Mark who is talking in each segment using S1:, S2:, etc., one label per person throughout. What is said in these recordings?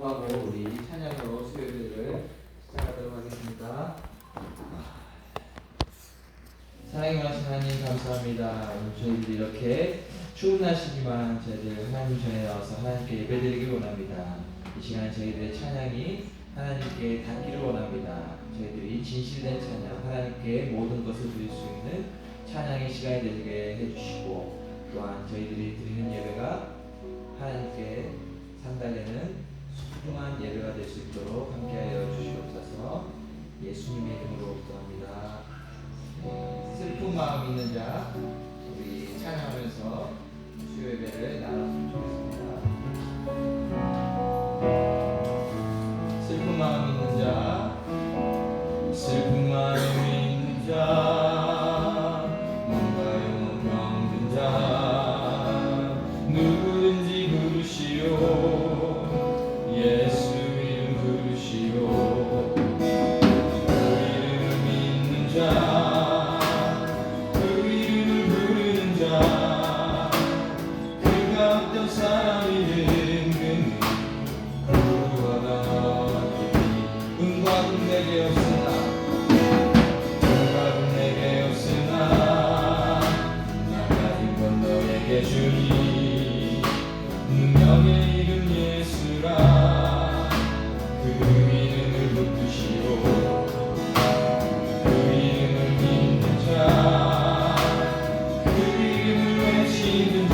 S1: 하고 우리 찬양으로 수요일을 시작하도록 하겠습니다. 사랑의 하신 하나님 감사합니다. 오늘 저희들이 이렇게 추운 날씨지만 저희들 하나님 전에 나와서 하나님께 예배드리길 원합니다. 이 시간 저희들의 찬양이 하나님께 닿기를 원합니다. 저희들이 진실된 찬양, 하나님께 모든 것을 드릴 수 있는 찬양의 시간이 되게 해주시고, 또한 저희들이 드리는 예배가 하나님께 상달되는 소중한 예배가 될 수 있도록 함께하여 주시옵소서. 예수님의 이름으로 기도합니다. 슬픈 마음 있는 자, 우리 찬양하면서 수요 예배를 나눴으면 좋겠습니다. 슬픈 마음 있는 자, 슬픈 마음 있는 자, 뭔가요 병든 자, 누구든지 부르시오. 예수 이름 부르시오. 그 이름을 믿는 자, 그 이름을 부르는 자, 그가 어떤 사람이든 그는 구원하리니. 은과 금 내게 없으나, 은과 금 내게 없으나, 나 가진 건 너에게 주니. 능력의 이름 예수라. 그 이름을 붙드시오. 그 이름을 믿는 자, 그 이름을 외치는 자,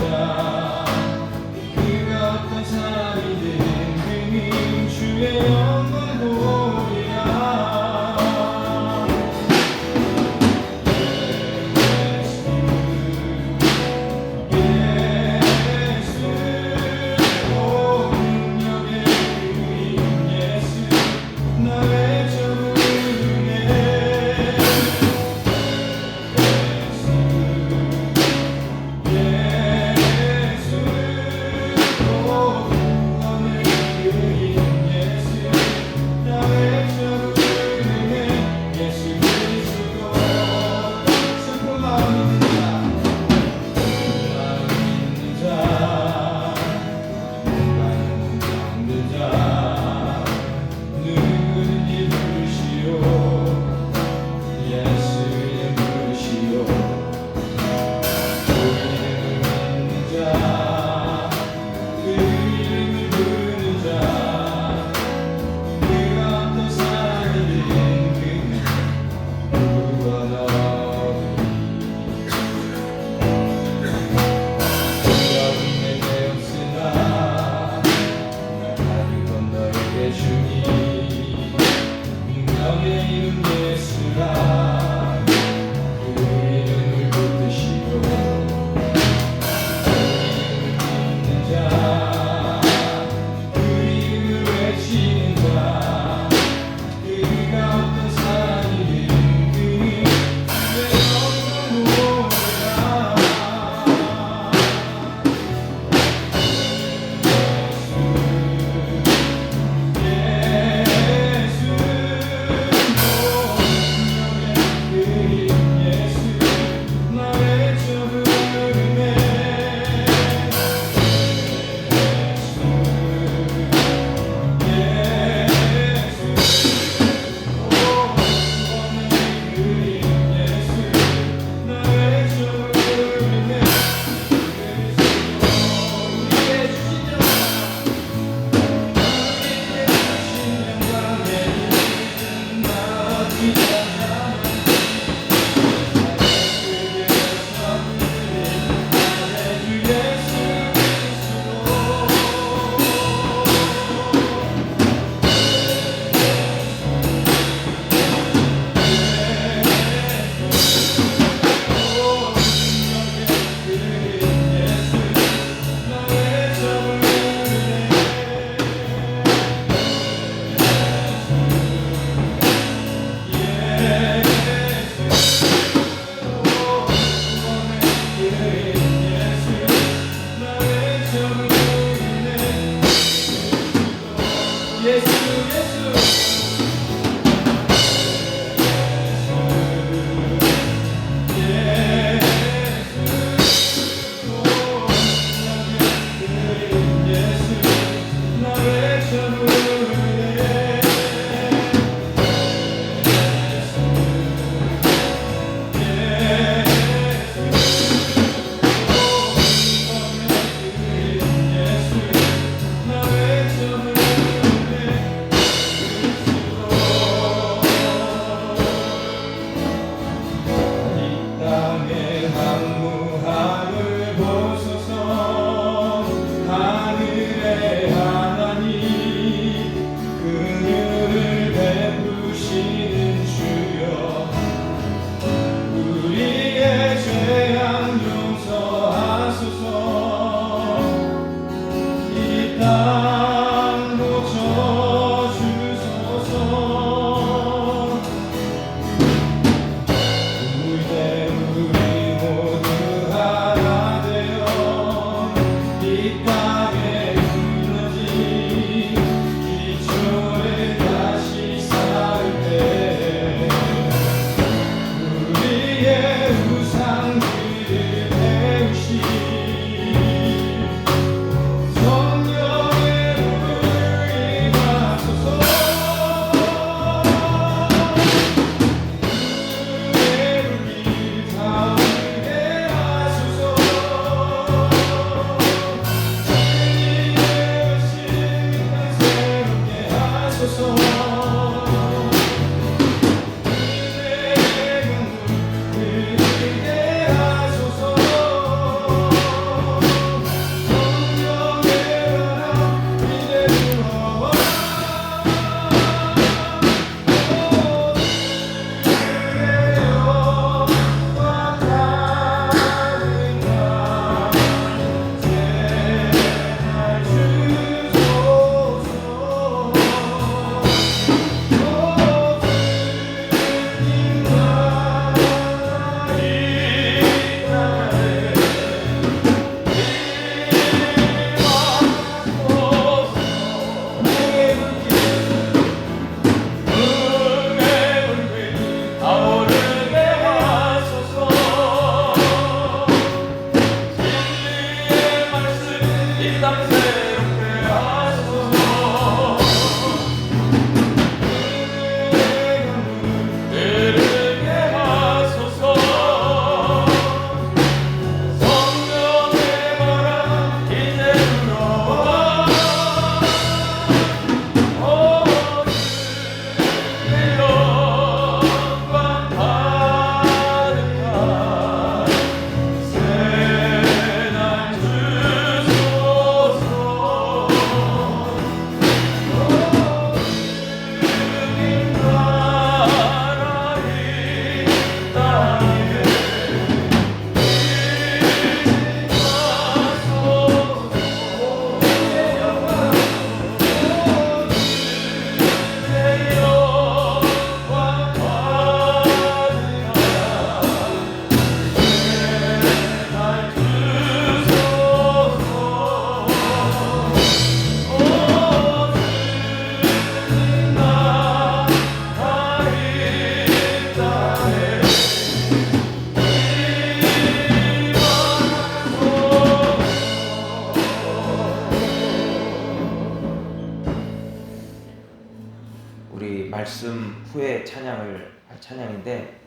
S1: 그가 어떤 사람이든 그는 주의 영광 보리라. 예수 나의 전부
S2: 우리 말씀 후에 찬양을 할 찬양인데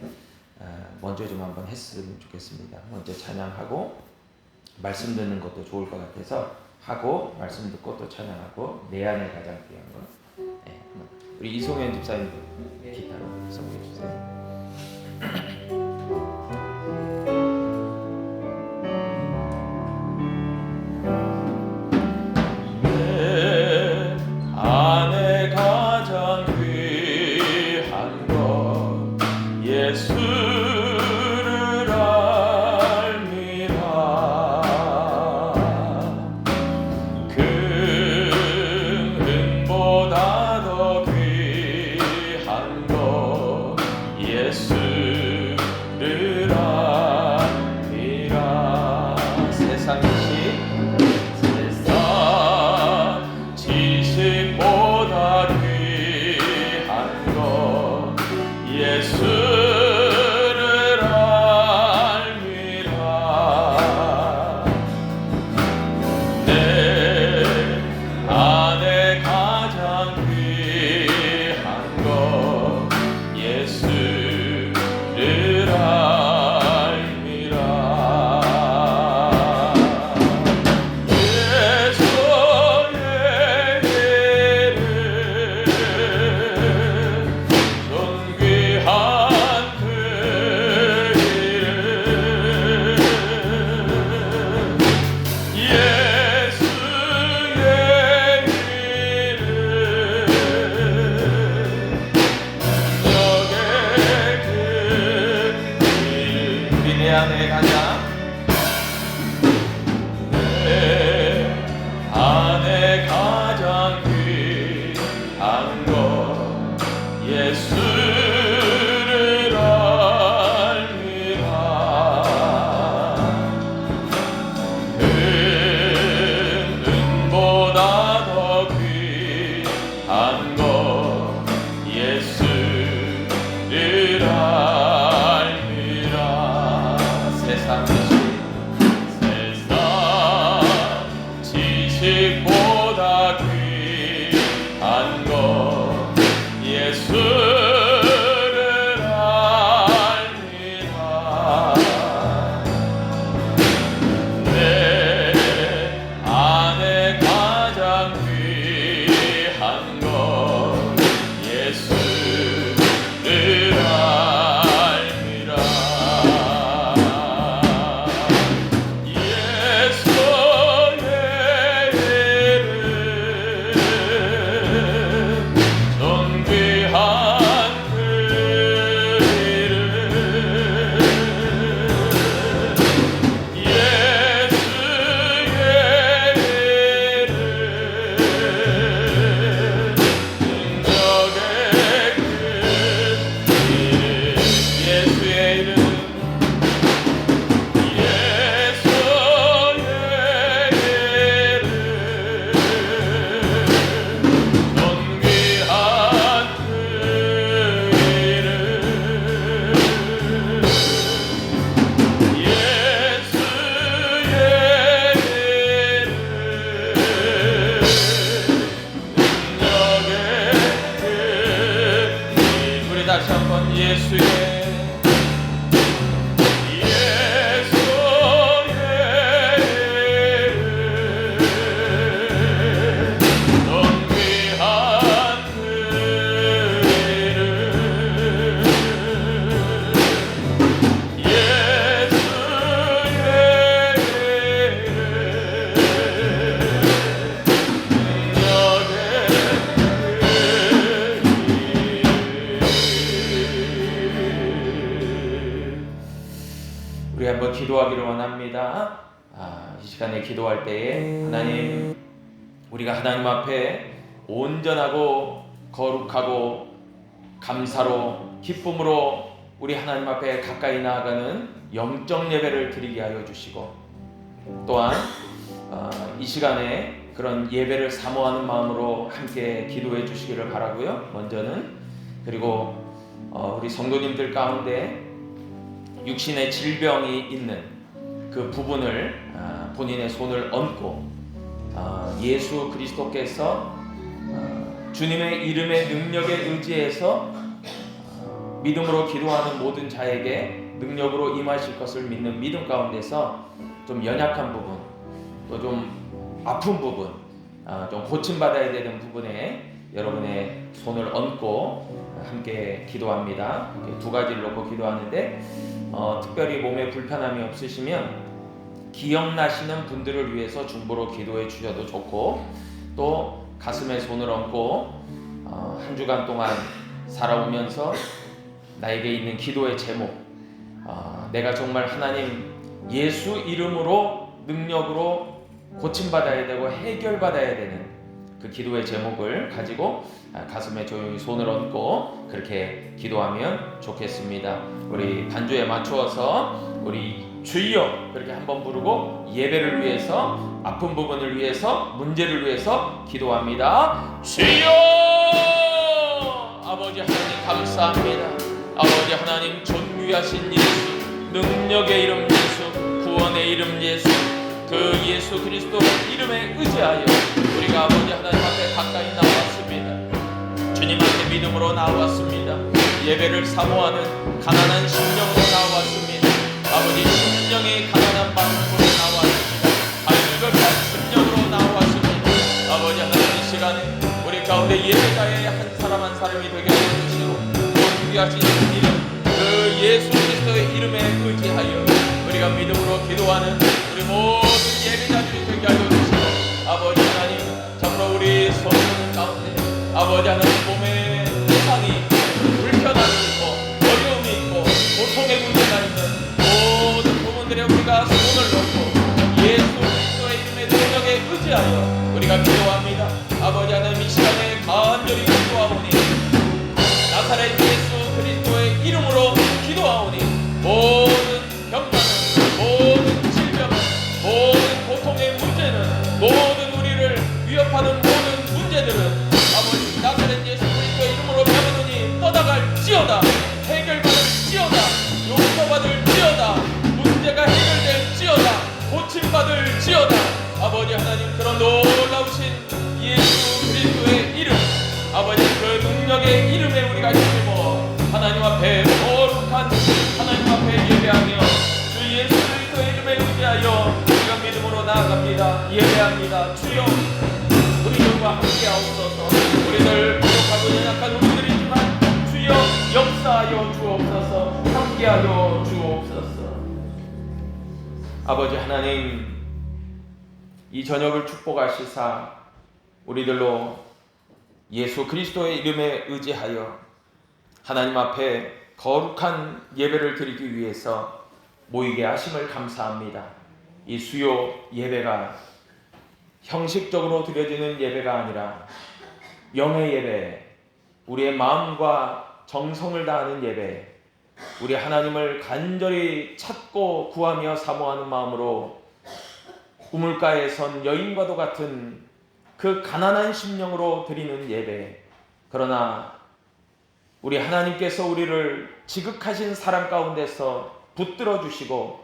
S2: 먼저 좀 한번 했으면 좋겠습니다. 먼저 찬양하고 말씀 듣는 것도 좋을 것 같아서 하고 말씀 듣고 또 찬양하고 내 안에 가장 귀한 것. 네, 우리 이송현 집사님 기타로 선물해 주세요. 우리 한번 기도하기를 원합니다. 이 시간에 기도할 때에 하나님, 우리가 하나님 앞에 온전하고 거룩하고 감사로 기쁨으로 우리 하나님 앞에 가까이 나아가는 영적 예배를 드리게 하여 주시고, 또한 이 시간에 그런 예배를 사모하는 마음으로 함께 기도해 주시기를 바라고요. 먼저는 그리고 우리 성도님들 가운데 육신의 질병이 있는 그 부분을 본인의 손을 얹고 예수 그리스도께서 주님의 이름의 능력에 의지해서 믿음으로 기도하는 모든 자에게 능력으로 임하실 것을 믿는 믿음 가운데서 좀 연약한 부분, 또 좀 아픈 부분, 좀 고침받아야 되는 부분에 여러분의 손을 얹고 함께 기도합니다. 두 가지를 놓고 기도하는데 특별히 몸에 불편함이 없으시면 기억나시는 분들을 위해서 중보로 기도해 주셔도 좋고, 또 가슴에 손을 얹고 한 주간 동안 살아오면서 나에게 있는 기도의 제목, 내가 정말 하나님 예수 이름으로 능력으로 고침받아야 되고 해결받아야 되는 그 기도의 제목을 가지고 가슴에 조용히 손을 얹고 그렇게 기도하면 좋겠습니다. 우리 반주에 맞추어서 우리 주여 그렇게 한번 부르고 예배를 위해서, 아픈 부분을 위해서, 문제를 위해서 기도합니다. 주여! 아버지 하나님 감사합니다. 아버지 하나님 존귀하신 예수, 능력의 이름 예수, 구원의 이름 예수, 그 예수 그리스도 이름에 의지하여 우리가 아버지 하나님 앞에 가까이 나왔습니다. 주님 앞에 믿음으로 나왔습니다. 예배를 사모하는 가난한 심령으로 나왔습니다. 아버지 심령의 가난한 마음으로 나왔습니다. 갈급한 심령으로 나왔습니다. 아버지 하나님 이 시간에 우리 가운데 예배자의 한 사람 한 사람이 되게 해주시고 존귀하신 이름 그 예수 그리스도의 이름에 의지하여 우리가 믿음으로 기도하는 우리 모든 예배자들이 되게 하여 주시고, 아버지 하나님 참으로 우리 성도들 가운데 아버지 하나님 몸에 세상이 불편함이 있고 어려움이 있고 고통의 문제가 있는 모든 부분들에 우리가 손을 놓고 예수 그리스도의 이름의 능력에 의지하여 우리가 기도합니다. 아버지 하나님 이 시간에 간절히 기도하오니 나사렛 예수 그리스도의 이름으로 기도하오니 모든 병만은, 모든 질병은, 모든 고통의 문제는, 모든 우리를 위협하는 모든 문제들은 아버지 나사렛 예수 그리스도의 이름으로 병원이 떠나갈지어다. 해결받을지어다. 용서받을지어다. 문제가 해결될지어다. 고침받을지어다. 아버지 하나님 그런 놀라우신 예수 그리스도의 이름, 아버지 그 능력의 이름에 우리가 힘입어 하나님 앞에 거룩한 하나님 앞에 예배하며 주 예수 그리스도의 이름에 의지하여 우리가 믿음으로 나아갑니다. 예배합니다. 주여 우리들과 함께하옵소서. 우리들 부족하고 연약한 우리들이지만 주여 역사하여 주옵소서. 함께하여 주옵소서. 아버지 하나님 이 저녁을 축복하시사 우리들로 예수 그리스도의 이름에 의지하여 하나님 앞에 거룩한 예배를 드리기 위해서 모이게 하심을 감사합니다. 이 수요 예배가 형식적으로 드려지는 예배가 아니라 영의 예배, 우리의 마음과 정성을 다하는 예배, 우리 하나님을 간절히 찾고 구하며 사모하는 마음으로 우물가에 선 여인과도 같은 그 가난한 심령으로 드리는 예배, 그러나 우리 하나님께서 우리를 지극하신 사랑 가운데서 붙들어 주시고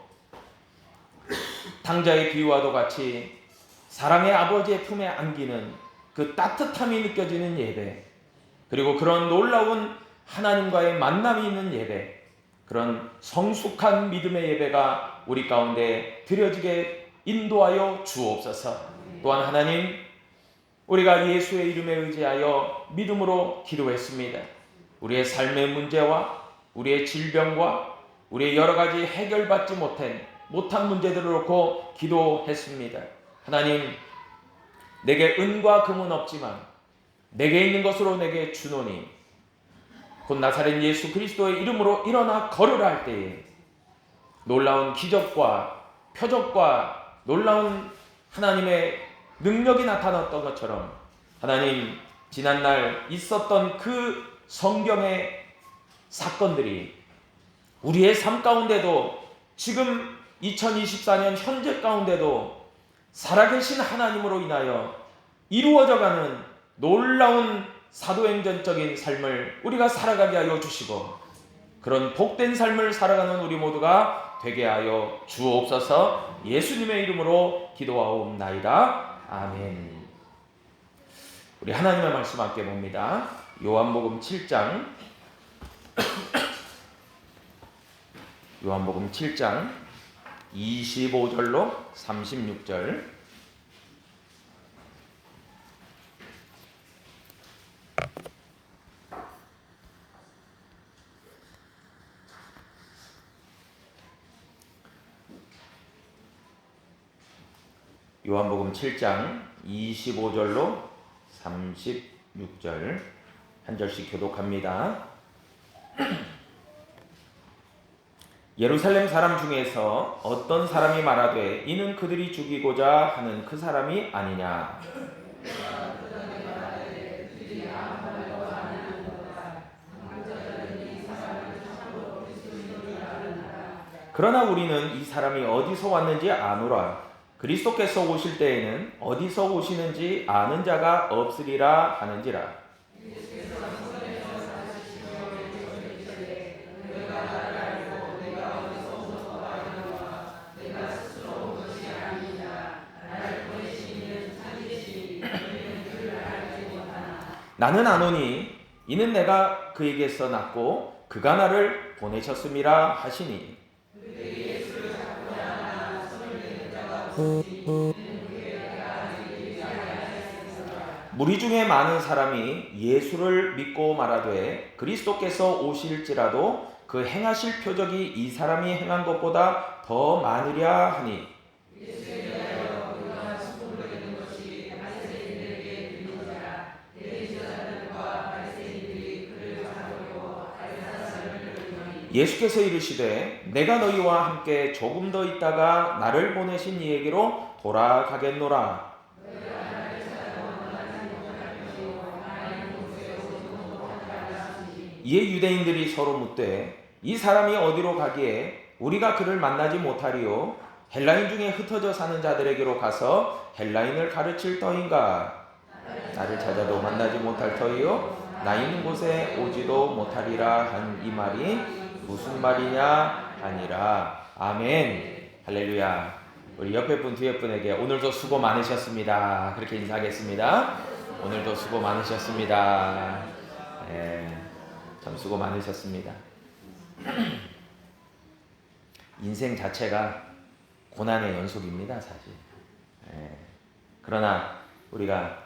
S2: 당자의 비유와도 같이 사랑의 아버지의 품에 안기는 그 따뜻함이 느껴지는 예배, 그리고 그런 놀라운 하나님과의 만남이 있는 예배, 그런 성숙한 믿음의 예배가 우리 가운데 드려지게 인도하여 주옵소서. 또한 하나님 우리가 예수의 이름에 의지하여 믿음으로 기도했습니다. 우리의 삶의 문제와 우리의 질병과 우리의 여러 가지 해결받지 못한 문제들을 놓고 기도했습니다. 하나님 내게 은과 금은 없지만 내게 있는 것으로 내게 주노니 곧 나사렛 예수 그리스도의 이름으로 일어나 걸으라 할 때에 놀라운 기적과 표적과 놀라운 하나님의 능력이 나타났던 것처럼 하나님 지난날 있었던 그 성경의 사건들이 우리의 삶 가운데도 지금 2024년 현재 가운데도 살아계신 하나님으로 인하여 이루어져가는 놀라운 사도행전적인 삶을 우리가 살아가게 하여 주시고 그런 복된 삶을 살아가는 우리 모두가 되게 하여 주옵소서. 예수님의 이름으로 기도하옵나이다. 아멘. 우리 하나님의 말씀 함께 봅니다. 요한복음 7장 요한복음 7장 25절로 36절. 요한복음 7장 25절로 36절 한 절씩 교독합니다. 예루살렘 사람 중에서 어떤 사람이 말하되 이는 그들이 죽이고자 하는 그 사람이 아니냐. 그러나 우리는 이 사람이 어디서 왔는지 아노라. 그리스도께서 오실 때에는 어디서 오시는지 아는 자가 없으리라 하는지라. 나는 아노니 이는 내가 그에게서 났고 그가 나를 보내셨음이라 하시니. 무리 중에 많은 사람이 예수를 믿고 말하되 그리스도께서 오실지라도 그 행하실 표적이 이 사람이 행한 것보다 더 많으랴 하니. 예수께서 이르시되 내가 너희와 함께 조금 더 있다가 나를 보내신 이에게로 돌아가겠노라. 이에 유대인들이 서로 묻되 이 사람이 어디로 가기에 우리가 그를 만나지 못하리요. 헬라인 중에 흩어져 사는 자들에게로 가서 헬라인을 가르칠 터인가. 나를 찾아도 만나지 못할 터이요 나 있는 곳에 오지도 못하리라 한 이 말이 무슨 말이냐 하니라. 아멘. 할렐루야. 우리 옆에 분 뒤에 분에게 오늘도 수고 많으셨습니다 그렇게 인사하겠습니다. 오늘도 수고 많으셨습니다. 참 수고 많으셨습니다. 인생 자체가 고난의 연속입니다, 사실. 그러나 우리가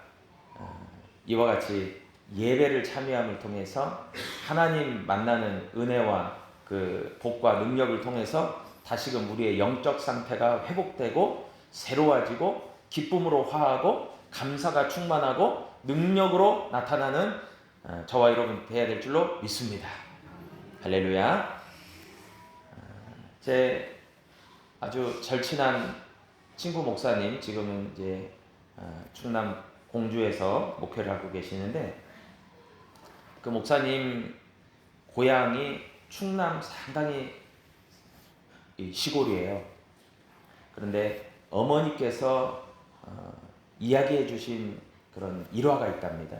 S2: 이와 같이 예배를 참여함을 통해서 하나님 만나는 은혜와 그 복과 능력을 통해서 다시금 우리의 영적 상태가 회복되고 새로워지고 기쁨으로 화하고 감사가 충만하고 능력으로 나타나는 저와 여러분 돼야 될 줄로 믿습니다. 할렐루야. 제 아주 절친한 친구 목사님, 지금은 이제 충남 공주에서 목회를 하고 계시는데, 그 목사님 고향이 충남 상당히 시골이에요. 그런데 어머니께서 이야기해 주신 그런 일화가 있답니다.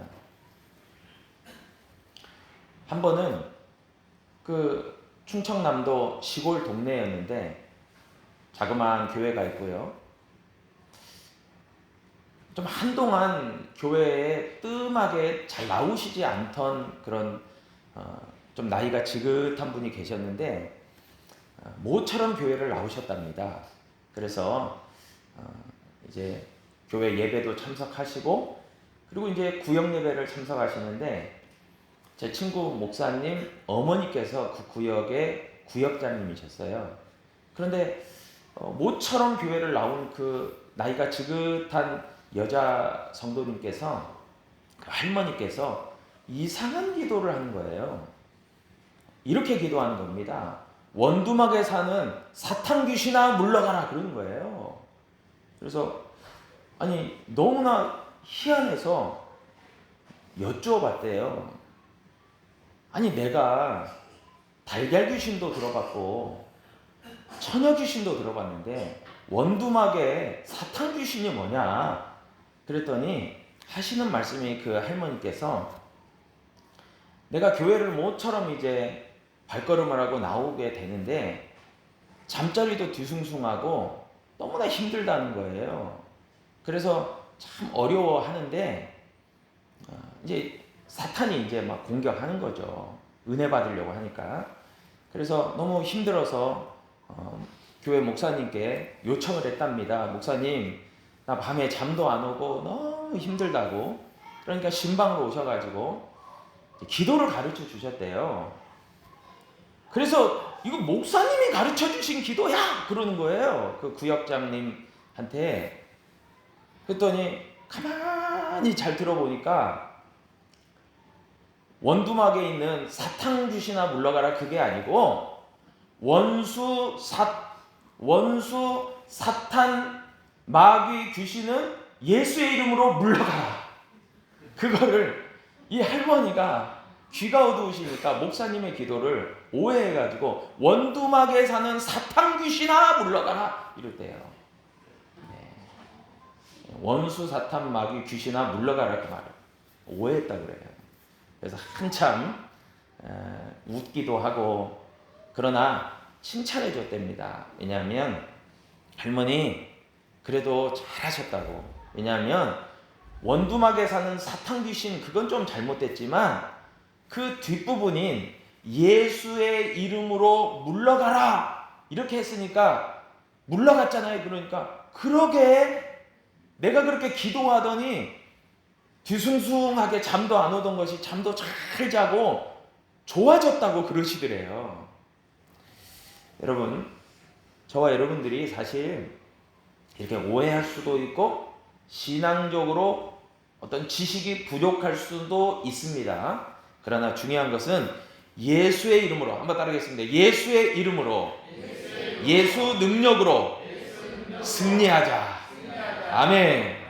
S2: 한 번은 그 충청남도 시골 동네였는데 자그마한 교회가 있고요. 좀 한동안 교회에 뜸하게 잘 나오시지 않던 그런 좀 나이가 지긋한 분이 계셨는데 모처럼 교회를 나오셨답니다. 그래서 이제 교회 예배도 참석하시고 그리고 이제 구역 예배를 참석하시는데 제 친구 목사님 어머니께서 그 구역의 구역장님이셨어요. 그런데 모처럼 교회를 나온 그 나이가 지긋한 여자 성도님께서, 그 할머니께서 이상한 기도를 하는 거예요. 이렇게 기도하는 겁니다. 원두막에 사는 사탄 귀신아 물러가라, 그러는 거예요. 그래서 아니 너무나 희한해서 여쭈어봤대요. 아니 내가 달걀 귀신도 들어봤고 처녀 귀신도 들어봤는데 원두막에 사탄 귀신이 뭐냐? 그랬더니 하시는 말씀이, 그 할머니께서 내가 교회를 모처럼 이제 발걸음을 하고 나오게 되는데 잠자리도 뒤숭숭하고 너무나 힘들다는 거예요. 그래서 참 어려워하는데 이제 사탄이 이제 막 공격하는 거죠. 은혜 받으려고 하니까. 그래서 너무 힘들어서 교회 목사님께 요청을 했답니다. 목사님, 나 밤에 잠도 안 오고 너무 힘들다고. 그러니까 신방으로 오셔가지고 기도를 가르쳐 주셨대요. 그래서 이거 목사님이 가르쳐 주신 기도야! 그러는 거예요. 그 구역장님한테. 그랬더니 가만히 잘 들어보니까 원두막에 있는 사탕 귀신아 물러가라 그게 아니고 원수 사탄 마귀 귀신은 예수의 이름으로 물러가라. 그거를 이 할머니가 귀가 어두우시니까 목사님의 기도를 오해해가지고 원두막에 사는 사탄 귀신아 물러가라 이랬대요. 네. 원수 사탄 마귀 귀신아 물러가라 그 말을 오해했다 그래요. 그래서 한참 웃기도 하고 그러나 칭찬해 줬답니다. 왜냐하면 할머니 그래도 잘하셨다고. 왜냐하면 원두막에 사는 사탄 귀신 그건 좀 잘못됐지만 그 뒷부분인 예수의 이름으로 물러가라 이렇게 했으니까 물러갔잖아요. 그러니까 그러게 내가 그렇게 기도하더니 뒤숭숭하게 잠도 안 오던 것이 잠도 잘 자고 좋아졌다고 그러시더래요. 여러분, 저와 여러분들이 사실 이렇게 오해할 수도 있고 신앙적으로 어떤 지식이 부족할 수도 있습니다. 그러나 중요한 것은 예수의 이름으로 한번 따르겠습니다. 예수의 이름으로 예수 능력으로 승리하자. 아멘.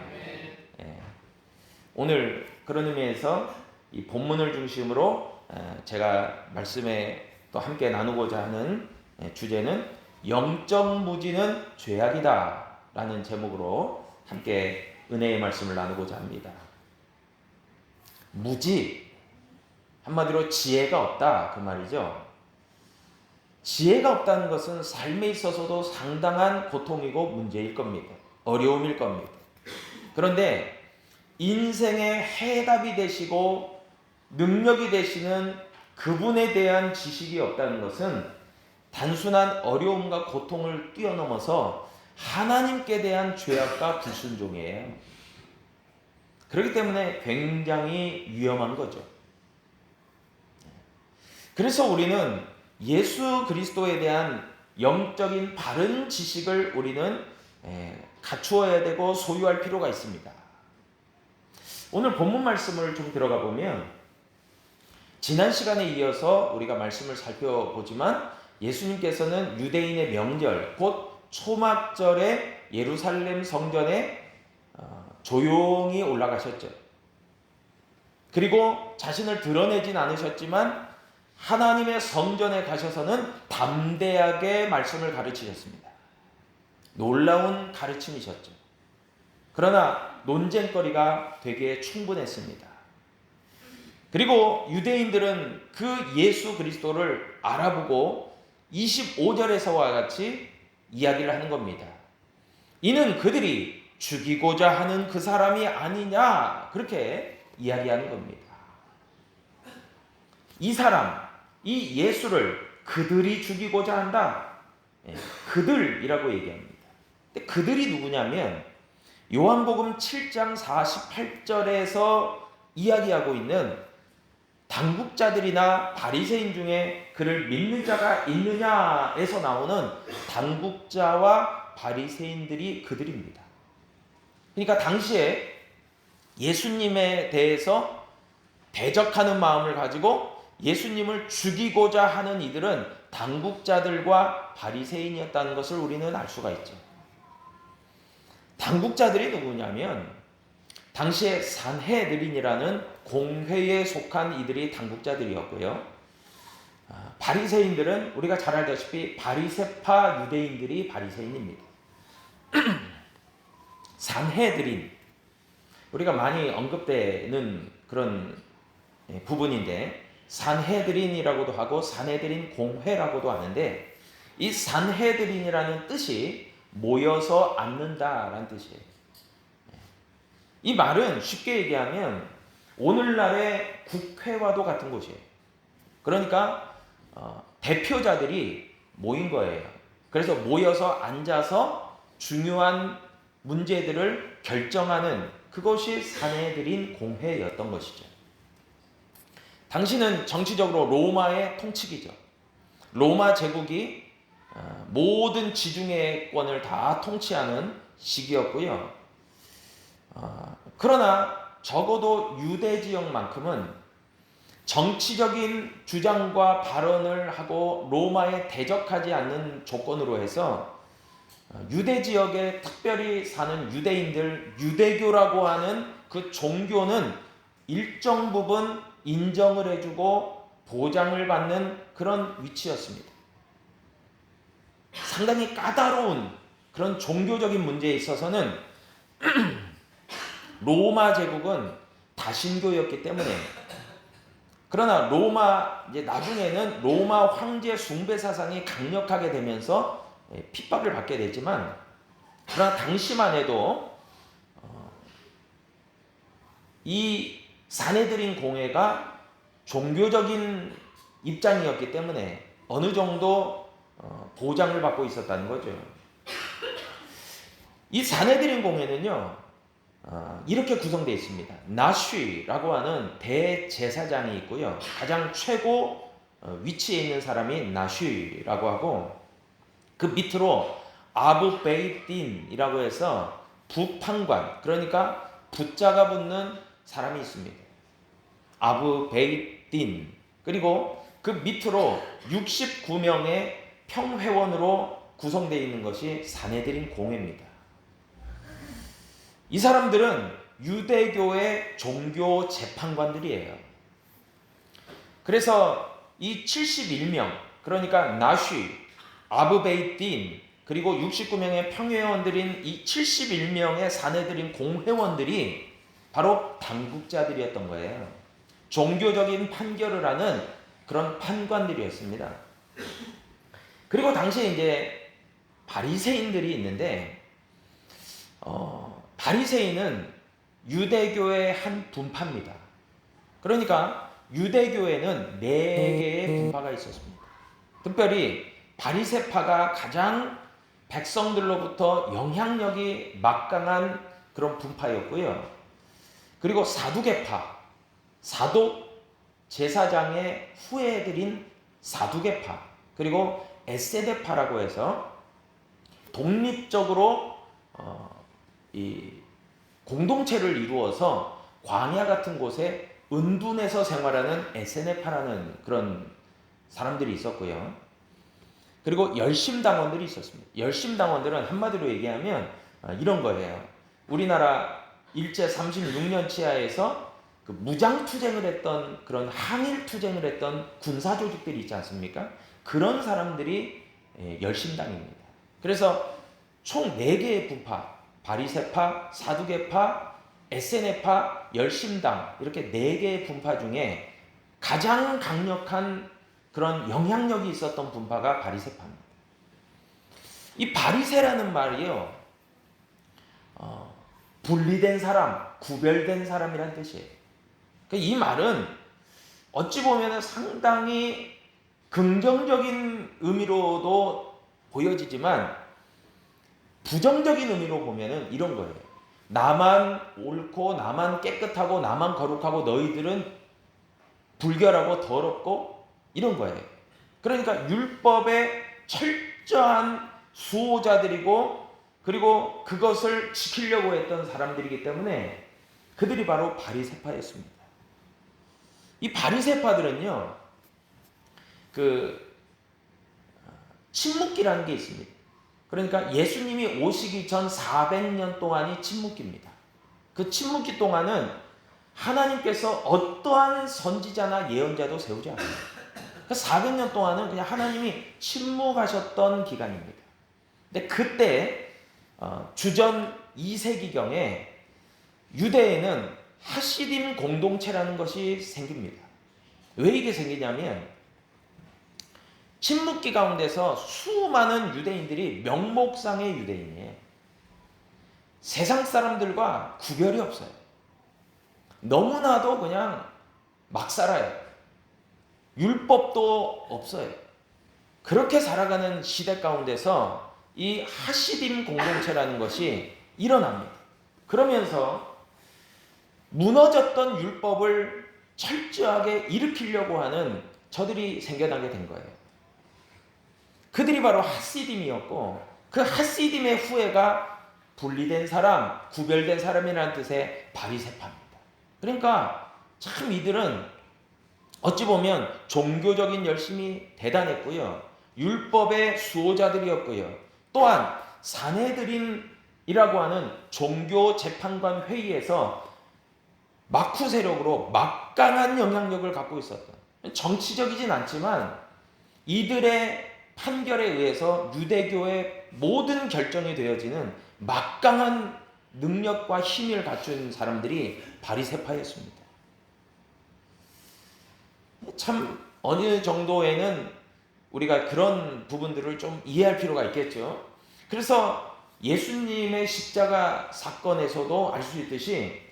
S2: 오늘 그런 의미에서 이 본문을 중심으로 제가 말씀에 또 함께 나누고자 하는 주제는 영적 무지는 죄악이다 라는 제목으로 함께 은혜의 말씀을 나누고자 합니다. 무지, 한마디로 지혜가 없다 그 말이죠. 지혜가 없다는 것은 삶에 있어서도 상당한 고통이고 문제일 겁니다. 어려움일 겁니다. 그런데 인생의 해답이 되시고 능력이 되시는 그분에 대한 지식이 없다는 것은 단순한 어려움과 고통을 뛰어넘어서 하나님께 대한 죄악과 불순종이에요. 그렇기 때문에 굉장히 위험한 거죠. 그래서 우리는 예수 그리스도에 대한 영적인 바른 지식을 우리는 갖추어야 되고 소유할 필요가 있습니다. 오늘 본문 말씀을 좀 들어가 보면 지난 시간에 이어서 우리가 말씀을 살펴보지만 예수님께서는 유대인의 명절 곧 초막절에 예루살렘 성전에 조용히 올라가셨죠. 그리고 자신을 드러내진 않으셨지만 하나님의 성전에 가셔서는 담대하게 말씀을 가르치셨습니다. 놀라운 가르침이셨죠. 그러나 논쟁거리가 되게 충분했습니다. 그리고 유대인들은 그 예수 그리스도를 알아보고 25절에서와 같이 이야기를 하는 겁니다. 이는 그들이 죽이고자 하는 그 사람이 아니냐 그렇게 이야기하는 겁니다. 이 사람, 이 예수를 그들이 죽이고자 한다. 그들이라고 얘기합니다. 근데 그들이 누구냐면 요한복음 7장 48절에서 이야기하고 있는 당국자들이나 바리새인 중에 그를 믿는 자가 있느냐에서 나오는 당국자와 바리새인들이 그들입니다. 그러니까 당시에 예수님에 대해서 대적하는 마음을 가지고 예수님을 죽이고자 하는 이들은 당국자들과 바리새인이었다는 것을 우리는 알 수가 있죠. 당국자들이 누구냐면 당시에 산헤드린이라는 공회에 속한 이들이 당국자들이었고요. 바리새인들은 우리가 잘 알다시피 바리새파 유대인들이 바리새인입니다. 산헤드린, 우리가 많이 언급되는 그런 부분인데 산헤드린이라고도 하고 산헤드린 공회라고도 하는데 이 산헤드린이라는 뜻이 모여서 앉는다라는 뜻이에요. 이 말은 쉽게 얘기하면 오늘날의 국회와도 같은 곳이에요. 그러니까 대표자들이 모인 거예요. 그래서 모여서 앉아서 중요한 문제들을 결정하는 그것이 사내들인 공회였던 것이죠. 당시는 정치적으로 로마의 통치기죠. 로마 제국이 모든 지중해권을 다 통치하는 시기였고요. 그러나 적어도 유대 지역만큼은 정치적인 주장과 발언을 하고 로마에 대적하지 않는 조건으로 해서 유대 지역에 특별히 사는 유대인들, 유대교라고 하는 그 종교는 일정 부분 인정을 해주고 보장을 받는 그런 위치였습니다. 상당히 까다로운 그런 종교적인 문제에 있어서는 로마 제국은 다신교였기 때문에, 그러나 이제 나중에는 로마 황제 숭배 사상이 강력하게 되면서 핍박을 받게 됐지만, 그러나 당시만 해도 이 사내들인 공회가 종교적인 입장이었기 때문에 어느 정도 보장을 받고 있었다는 거죠. 이 사내들인 공회는요, 이렇게 구성되어 있습니다. 나쉬라고 하는 대제사장이 있고요. 가장 최고 위치에 있는 사람이 나쉬라고 하고, 그 밑으로 아부베이딘이라고 해서 부판관, 그러니까 붓자가 붙는 사람이 있습니다. 아부베이딘. 그리고 그 밑으로 69명의 평회원으로 구성되어 있는 것이 사내들인 공회입니다. 이 사람들은 유대교의 종교 재판관들이에요. 그래서 이 71명, 그러니까 나쉬, 아부베이딘, 그리고 69명의 평회원들인 이 71명의 사내들인 공회원들이 바로 당국자들이었던 거예요. 종교적인 판결을 하는 그런 판관들이었습니다. 그리고 당시에 이제 바리새인들이 있는데, 바리새인은 유대교의 한 분파입니다. 그러니까 유대교에는 4개의 분파가 있었습니다. 특별히 바리새파가 가장 백성들로부터 영향력이 막강한 그런 분파였고요. 그리고 사두개파, 사독 제사장의 후예들인 사두개파, 그리고 에세대파라고 해서 독립적으로 이 공동체를 이루어서 광야 같은 곳에 은둔해서 생활하는 에세네파라는 그런 사람들이 있었고요. 그리고 열심당원들이 있었습니다. 열심당원들은 한마디로 얘기하면 이런 거예요. 우리나라 일제 36년 치하에서 그 무장투쟁을 했던, 그런 항일투쟁을 했던 군사조직들이 있지 않습니까? 그런 사람들이 열심당입니다. 그래서 총 4개의 분파, 바리새파, 사두개파, 에세네파, 열심당, 이렇게 4개의 분파 중에 가장 강력한 그런 영향력이 있었던 분파가 바리새파입니다. 이 바리새라는 말이요, 분리된 사람, 구별된 사람이란 뜻이에요. 이 말은 어찌 보면 상당히 긍정적인 의미로도 보여지지만 부정적인 의미로 보면은 이런 거예요. 나만 옳고 나만 깨끗하고 나만 거룩하고 너희들은 불결하고 더럽고 이런 거예요. 그러니까 율법의 철저한 수호자들이고, 그리고 그것을 지키려고 했던 사람들이기 때문에 그들이 바로 바리새파였습니다. 이 바리새파들은요, 그 침묵기라는 게 있습니다. 그러니까 예수님이 오시기 전 400년 동안이 침묵기입니다. 그 침묵기 동안은 하나님께서 어떠한 선지자나 예언자도 세우지 않아요. 그 400년 동안은 그냥 하나님이 침묵하셨던 기간입니다. 근데 그때 주전 2세기경에 유대에는 하시dim 공동체라는 것이 생깁니다. 왜 이게 생기냐면 침묵기 가운데서 수많은 유대인들이 명목상의 유대인이에요. 세상 사람들과 구별이 없어요. 너무나도 그냥 막 살아요. 율법도 없어요. 그렇게 살아가는 시대 가운데서 이 하시딤 공동체라는 것이 일어납니다. 그러면서 무너졌던 율법을 철저하게 일으키려고 하는 저들이 생겨나게 된 거예요. 그들이 바로 하시딤이었고, 그 하시딤의 후예가 분리된 사람, 구별된 사람이라는 뜻의 바리새파입니다. 그러니까 참 이들은 어찌 보면 종교적인 열심이 대단했고요, 율법의 수호자들이었고요, 또한 산헤드린이라고 하는 종교 재판관 회의에서 마쿠 세력으로 막강한 영향력을 갖고 있었던, 정치적이진 않지만 이들의 판결에 의해서 유대교의 모든 결정이 되어지는 막강한 능력과 힘을 갖춘 사람들이 바리새파였습니다. 참 어느 정도에는 우리가 그런 부분들을 좀 이해할 필요가 있겠죠. 그래서 예수님의 십자가 사건에서도 알 수 있듯이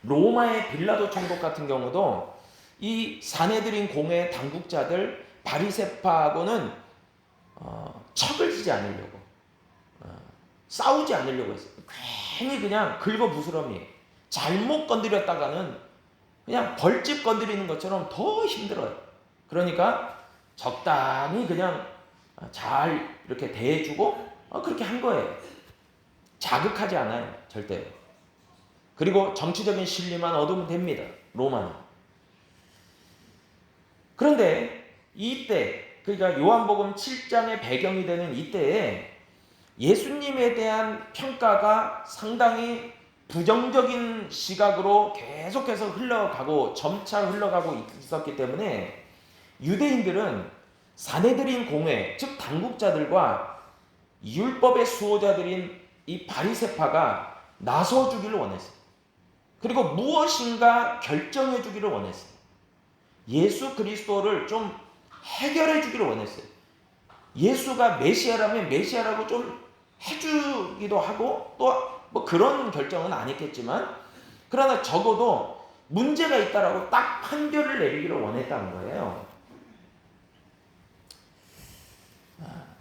S2: 로마의 빌라도 총독 같은 경우도 이 산헤드린 공회 당국자들 바리새파하고는 척을 지지 않으려고, 싸우지 않으려고 했어요. 괜히 그냥 긁어부스럼이, 잘못 건드렸다가는 그냥 벌집 건드리는 것처럼 더 힘들어요. 그러니까 적당히 그냥 잘 이렇게 대해주고 그렇게 한 거예요. 자극하지 않아요, 절대. 그리고 정치적인 실리만 얻으면 됩니다, 로마는. 그런데 이때, 그러니까 요한복음 7장의 배경이 되는 이때에 예수님에 대한 평가가 상당히 부정적인 시각으로 계속해서 흘러가고 점차 흘러가고 있었기 때문에 유대인들은 산헤드린 공회, 즉 당국자들과 율법의 수호자들인 이 바리새파가 나서주기를 원했어요. 그리고 무엇인가 결정해 주기를 원했어요. 예수 그리스도를 좀 해결해 주기를 원했어요. 예수가 메시아라면 메시아라고 좀 해주기도 하고, 또 뭐 그런 결정은 안 했겠지만, 그러나 적어도 문제가 있다라고 딱 판결을 내리기를 원했다는 거예요.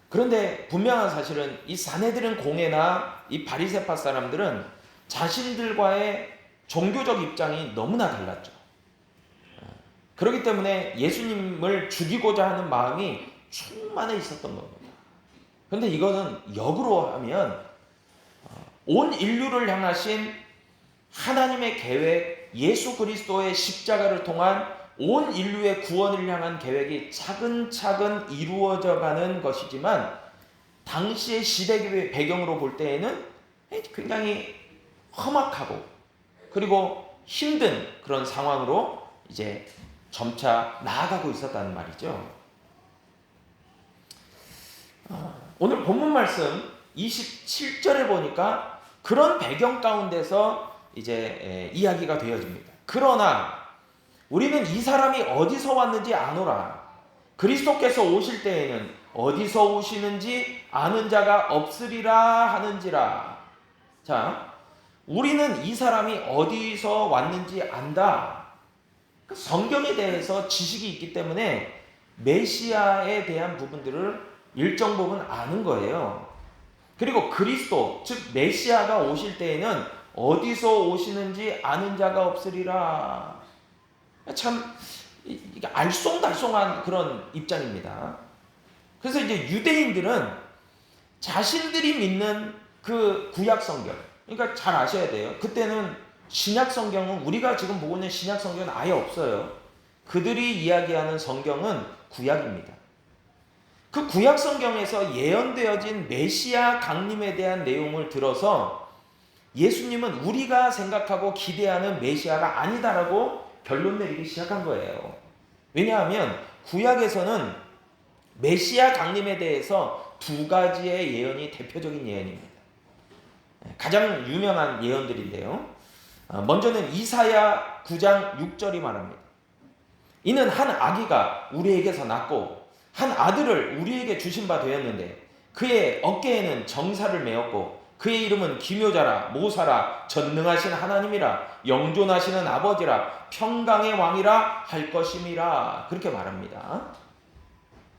S2: 그런데 분명한 사실은 이 산헤드린 공회나 이 바리새파 사람들은 자신들과의 종교적 입장이 너무나 달랐죠. 그렇기 때문에 예수님을 죽이고자 하는 마음이 충만해 있었던 겁니다. 그런데 이거는 역으로 하면 온 인류를 향하신 하나님의 계획, 예수 그리스도의 십자가를 통한 온 인류의 구원을 향한 계획이 차근차근 이루어져 가는 것이지만, 당시의 시대 배경으로 볼 때에는 굉장히 험악하고 그리고 힘든 그런 상황으로 이제 점차 나아가고 있었다는 말이죠. 오늘 본문 말씀 27절에 보니까 그런 배경 가운데서 이제 이야기가 되어집니다. 그러나 우리는 이 사람이 어디서 왔는지 아노라. 그리스도께서 오실 때에는 어디서 오시는지 아는 자가 없으리라 하는지라. 자, 우리는 이 사람이 어디서 왔는지 안다. 성경에 대해서 지식이 있기 때문에 메시아에 대한 부분들을 일정 부분 아는 거예요. 그리고 그리스도, 즉 메시아가 오실 때에는 어디서 오시는지 아는 자가 없으리라. 참 이게 알쏭달쏭한 그런 입장입니다. 그래서 이제 유대인들은 자신들이 믿는 그 구약 성경, 그러니까 잘 아셔야 돼요. 그때는 신약 성경은, 우리가 지금 보고 있는 신약 성경은 아예 없어요. 그들이 이야기하는 성경은 구약입니다. 그 구약 성경에서 예언되어진 메시아 강림에 대한 내용을 들어서 예수님은 우리가 생각하고 기대하는 메시아가 아니다라고 결론 내리기 시작한 거예요. 왜냐하면 구약에서는 메시아 강림에 대해서 두 가지의 예언이 대표적인 예언입니다. 가장 유명한 예언들인데요. 먼저는 이사야 9장 6절이 말합니다. 이는 한 아기가 우리에게서 낳고 한 아들을 우리에게 주신 바 되었는데 그의 어깨에는 정사를 메었고 그의 이름은 기묘자라, 모사라, 전능하신 하나님이라, 영존하시는 아버지라, 평강의 왕이라 할 것임이라. 그렇게 말합니다.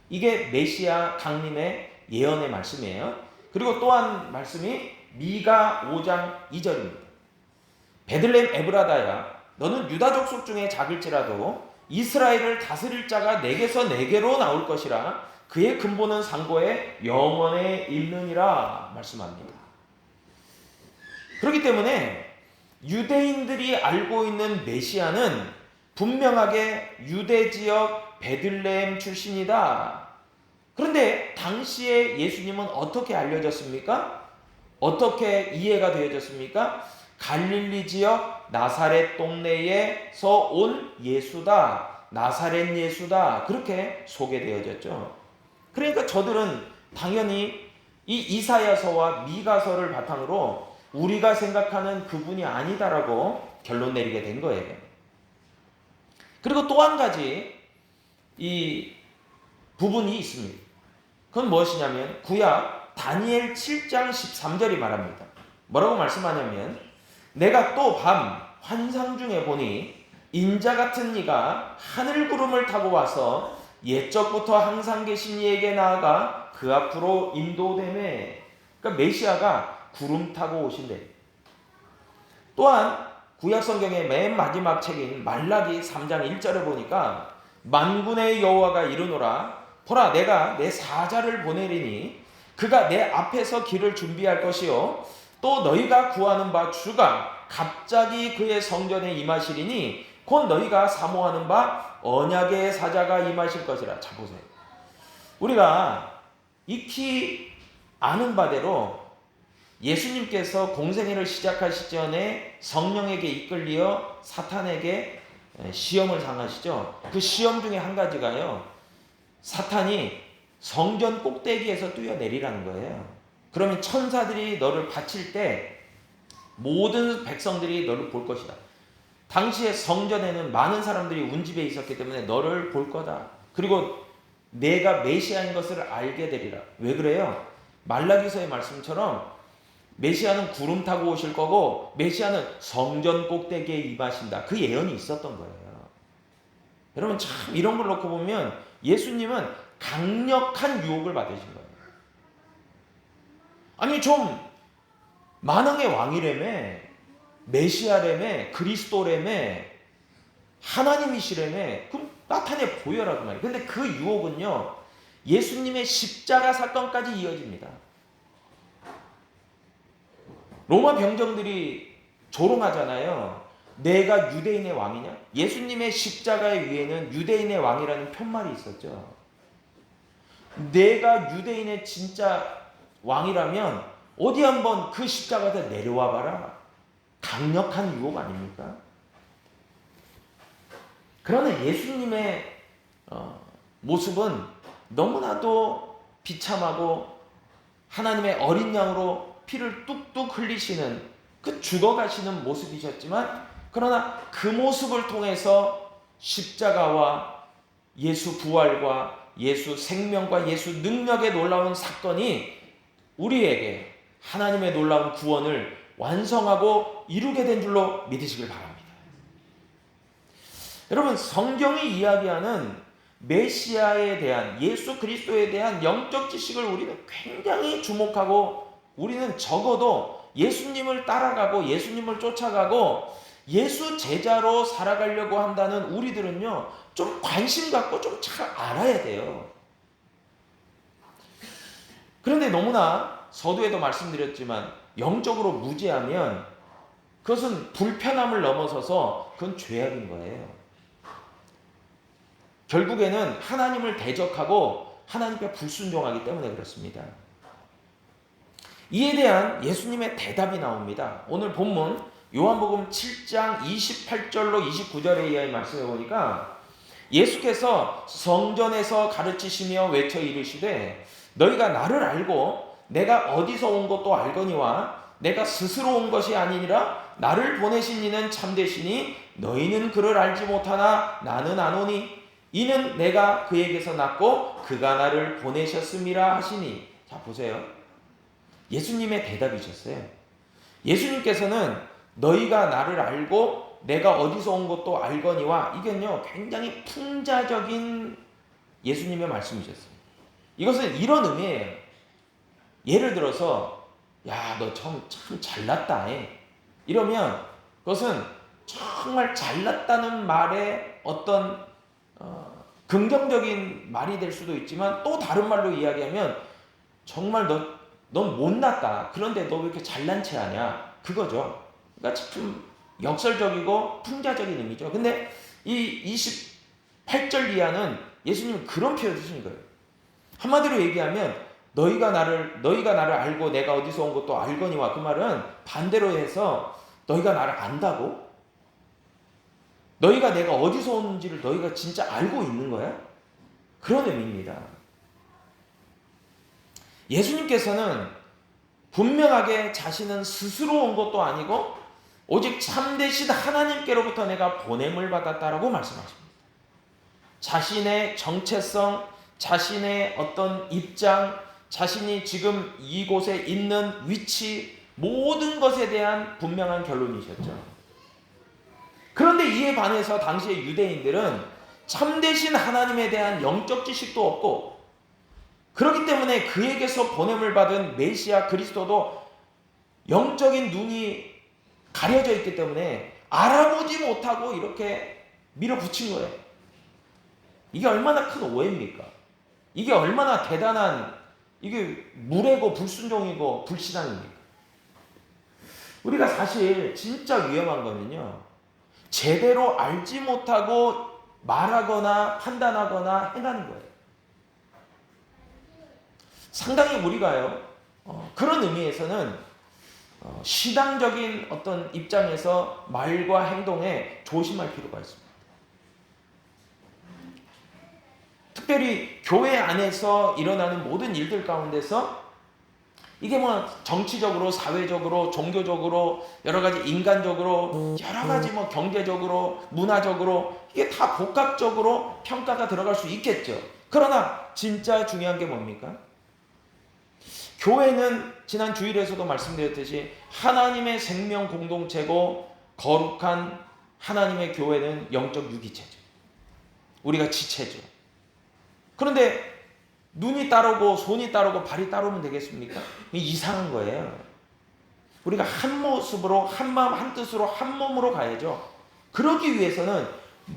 S2: 이게 메시아 강림의 예언의 말씀이에요. 그리고 또한 말씀이 미가 5장 2절입니다. 베들레헴 에브라다야, 너는 유다 족속 중에 작을지라도 이스라엘을 다스릴 자가 내게서 내게로 나올 것이라. 그의 근본은 상고에 영원에 있느니라 말씀합니다. 그렇기 때문에 유대인들이 알고 있는 메시아는 분명하게 유대 지역 베들레헴 출신이다. 그런데 당시에 예수님은 어떻게 알려졌습니까? 어떻게 이해가 되어졌습니까? 갈릴리 지역 나사렛 동네에서 온 예수다. 나사렛 예수다. 그렇게 소개되어졌죠. 그러니까 저들은 당연히 이 이사야서와 미가서를 바탕으로 우리가 생각하는 그분이 아니다라고 결론 내리게 된 거예요. 그리고 또 한 가지 이 부분이 있습니다. 그건 무엇이냐면 구약 다니엘 7장 13절이 말합니다. 뭐라고 말씀하냐면 내가 또 밤 환상 중에 보니 인자 같은 이가 하늘 구름을 타고 와서 옛적부터 항상 계신 이에게 나아가 그 앞으로 인도되매. 그러니까 메시아가 구름 타고 오신대. 또한 구약 성경의 맨 마지막 책인 말라기 3장 1절에 보니까 만군의 여호와가 이르노라 보라 내가 내 사자를 보내리니 그가 내 앞에서 길을 준비할 것이요 또 너희가 구하는 바 주가 갑자기 그의 성전에 임하시리니 곧 너희가 사모하는 바 언약의 사자가 임하실 것이라. 자 보세요. 우리가 익히 아는 바대로 예수님께서 공생애를 시작하시기 전에 성령에게 이끌리어 사탄에게 시험을 당하시죠. 그 시험 중에 한 가지가요. 사탄이 성전 꼭대기에서 뛰어내리라는 거예요. 그러면 천사들이 너를 바칠 때 모든 백성들이 너를 볼 것이다. 당시에 성전에는 많은 사람들이 운집에 있었기 때문에 너를 볼 거다. 그리고 내가 메시아인 것을 알게 되리라. 왜 그래요? 말라기서의 말씀처럼 메시아는 구름 타고 오실 거고 메시아는 성전 꼭대기에 임하신다. 그 예언이 있었던 거예요. 여러분 참 이런 걸 놓고 보면 예수님은 강력한 유혹을 받으신 거예요. 아니 좀 만왕의 왕이라며 메시아라며 그리스도라며 하나님이시라며 그럼 나타내 보여라 그 말이에요. 근데 그 유혹은요 예수님의 십자가 사건까지 이어집니다. 로마 병정들이 조롱하잖아요. 내가 유대인의 왕이냐? 예수님의 십자가의 위에는 유대인의 왕이라는 편말이 있었죠. 내가 유대인의 진짜 왕이라면 어디 한번 그 십자가에서 내려와 봐라. 강력한 유혹 아닙니까? 그러나 예수님의 모습은 너무나도 비참하고 하나님의 어린 양으로 피를 뚝뚝 흘리시는 그 죽어가시는 모습이셨지만 그러나 그 모습을 통해서 십자가와 예수 부활과 예수 생명과 예수 능력의 놀라운 사건이 우리에게 하나님의 놀라운 구원을 완성하고 이루게 된 줄로 믿으시길 바랍니다. 여러분 성경이 이야기하는 메시아에 대한 예수 그리스도에 대한 영적 지식을 우리는 굉장히 주목하고 우리는 적어도 예수님을 따라가고 예수님을 쫓아가고 예수 제자로 살아가려고 한다는 우리들은요 좀 관심 갖고 좀 잘 알아야 돼요. 그런데 너무나 서두에도 말씀드렸지만 영적으로 무지하면 그것은 불편함을 넘어서서 그건 죄악인 거예요. 결국에는 하나님을 대적하고 하나님께 불순종하기 때문에 그렇습니다. 이에 대한 예수님의 대답이 나옵니다. 오늘 본문 요한복음 7장 28절로 29절에 이하의 말씀해 보니까 예수께서 성전에서 가르치시며 외쳐 이르시되 너희가 나를 알고 내가 어디서 온 것도 알거니와 내가 스스로 온 것이 아니니라 나를 보내신 이는 참되시니 너희는 그를 알지 못하나 나는 아노니 이는 내가 그에게서 났고 그가 나를 보내셨음이라 하시니. 자 보세요. 예수님의 대답이셨어요. 예수님께서는 너희가 나를 알고 내가 어디서 온 것도 알거니와, 이건요 굉장히 풍자적인 예수님의 말씀이셨어요. 이것은 이런 의미예요. 예를 들어서 야, 너 참 잘났다 이러면 그것은 정말 잘났다는 말의 어떤 긍정적인 말이 될 수도 있지만, 또 다른 말로 이야기하면 정말 넌 못났다, 그런데 너 왜 이렇게 잘난 체 하냐, 그거죠. 그러니까 참 역설적이고 풍자적인 의미죠. 근데 이 28절 이하는 예수님은 그런 표현을 쓰신 거예요. 한마디로 얘기하면 너희가 나를 알고 내가 어디서 온 것도 알거니와, 그 말은 반대로 해서 너희가 나를 안다고? 너희가 내가 어디서 오는지를 너희가 진짜 알고 있는 거야? 그런 의미입니다. 예수님께서는 분명하게 자신은 스스로 온 것도 아니고 오직 참되신 하나님께로부터 내가 보냄을 받았다라고 말씀하십니다. 자신의 정체성, 자신의 어떤 입장, 자신이 지금 이곳에 있는 위치, 모든 것에 대한 분명한 결론이셨죠. 그런데 이에 반해서 당시의 유대인들은 참되신 하나님에 대한 영적 지식도 없고, 그렇기 때문에 그에게서 보냄을 받은 메시아 그리스도도 영적인 눈이 가려져 있기 때문에 알아보지 못하고 이렇게 밀어붙인 거예요. 이게 얼마나 큰 오해입니까? 이게 얼마나 대단한, 이게 무례고 불순종이고 불신앙입니까? 우리가 사실 진짜 위험한 거는요, 제대로 알지 못하고 말하거나 판단하거나 행하는 거예요. 상당히 우리가요, 그런 의미에서는 신앙적인 어떤 입장에서 말과 행동에 조심할 필요가 있습니다. 특별히 교회 안에서 일어나는 모든 일들 가운데서 이게 뭐 정치적으로, 사회적으로, 종교적으로, 여러 가지 인간적으로, 여러 가지 뭐 경제적으로, 문화적으로, 이게 다 복합적으로 평가가 들어갈 수 있겠죠. 그러나 진짜 중요한 게 뭡니까? 교회는 지난 주일에서도 말씀드렸듯이 하나님의 생명 공동체고, 거룩한 하나님의 교회는 영적 유기체죠. 우리가 지체죠. 그런데 눈이 따르고 손이 따르고 발이 따르면 되겠습니까? 이상한 거예요. 우리가 한 모습으로, 한 마음 한 뜻으로 한 몸으로 가야죠. 그러기 위해서는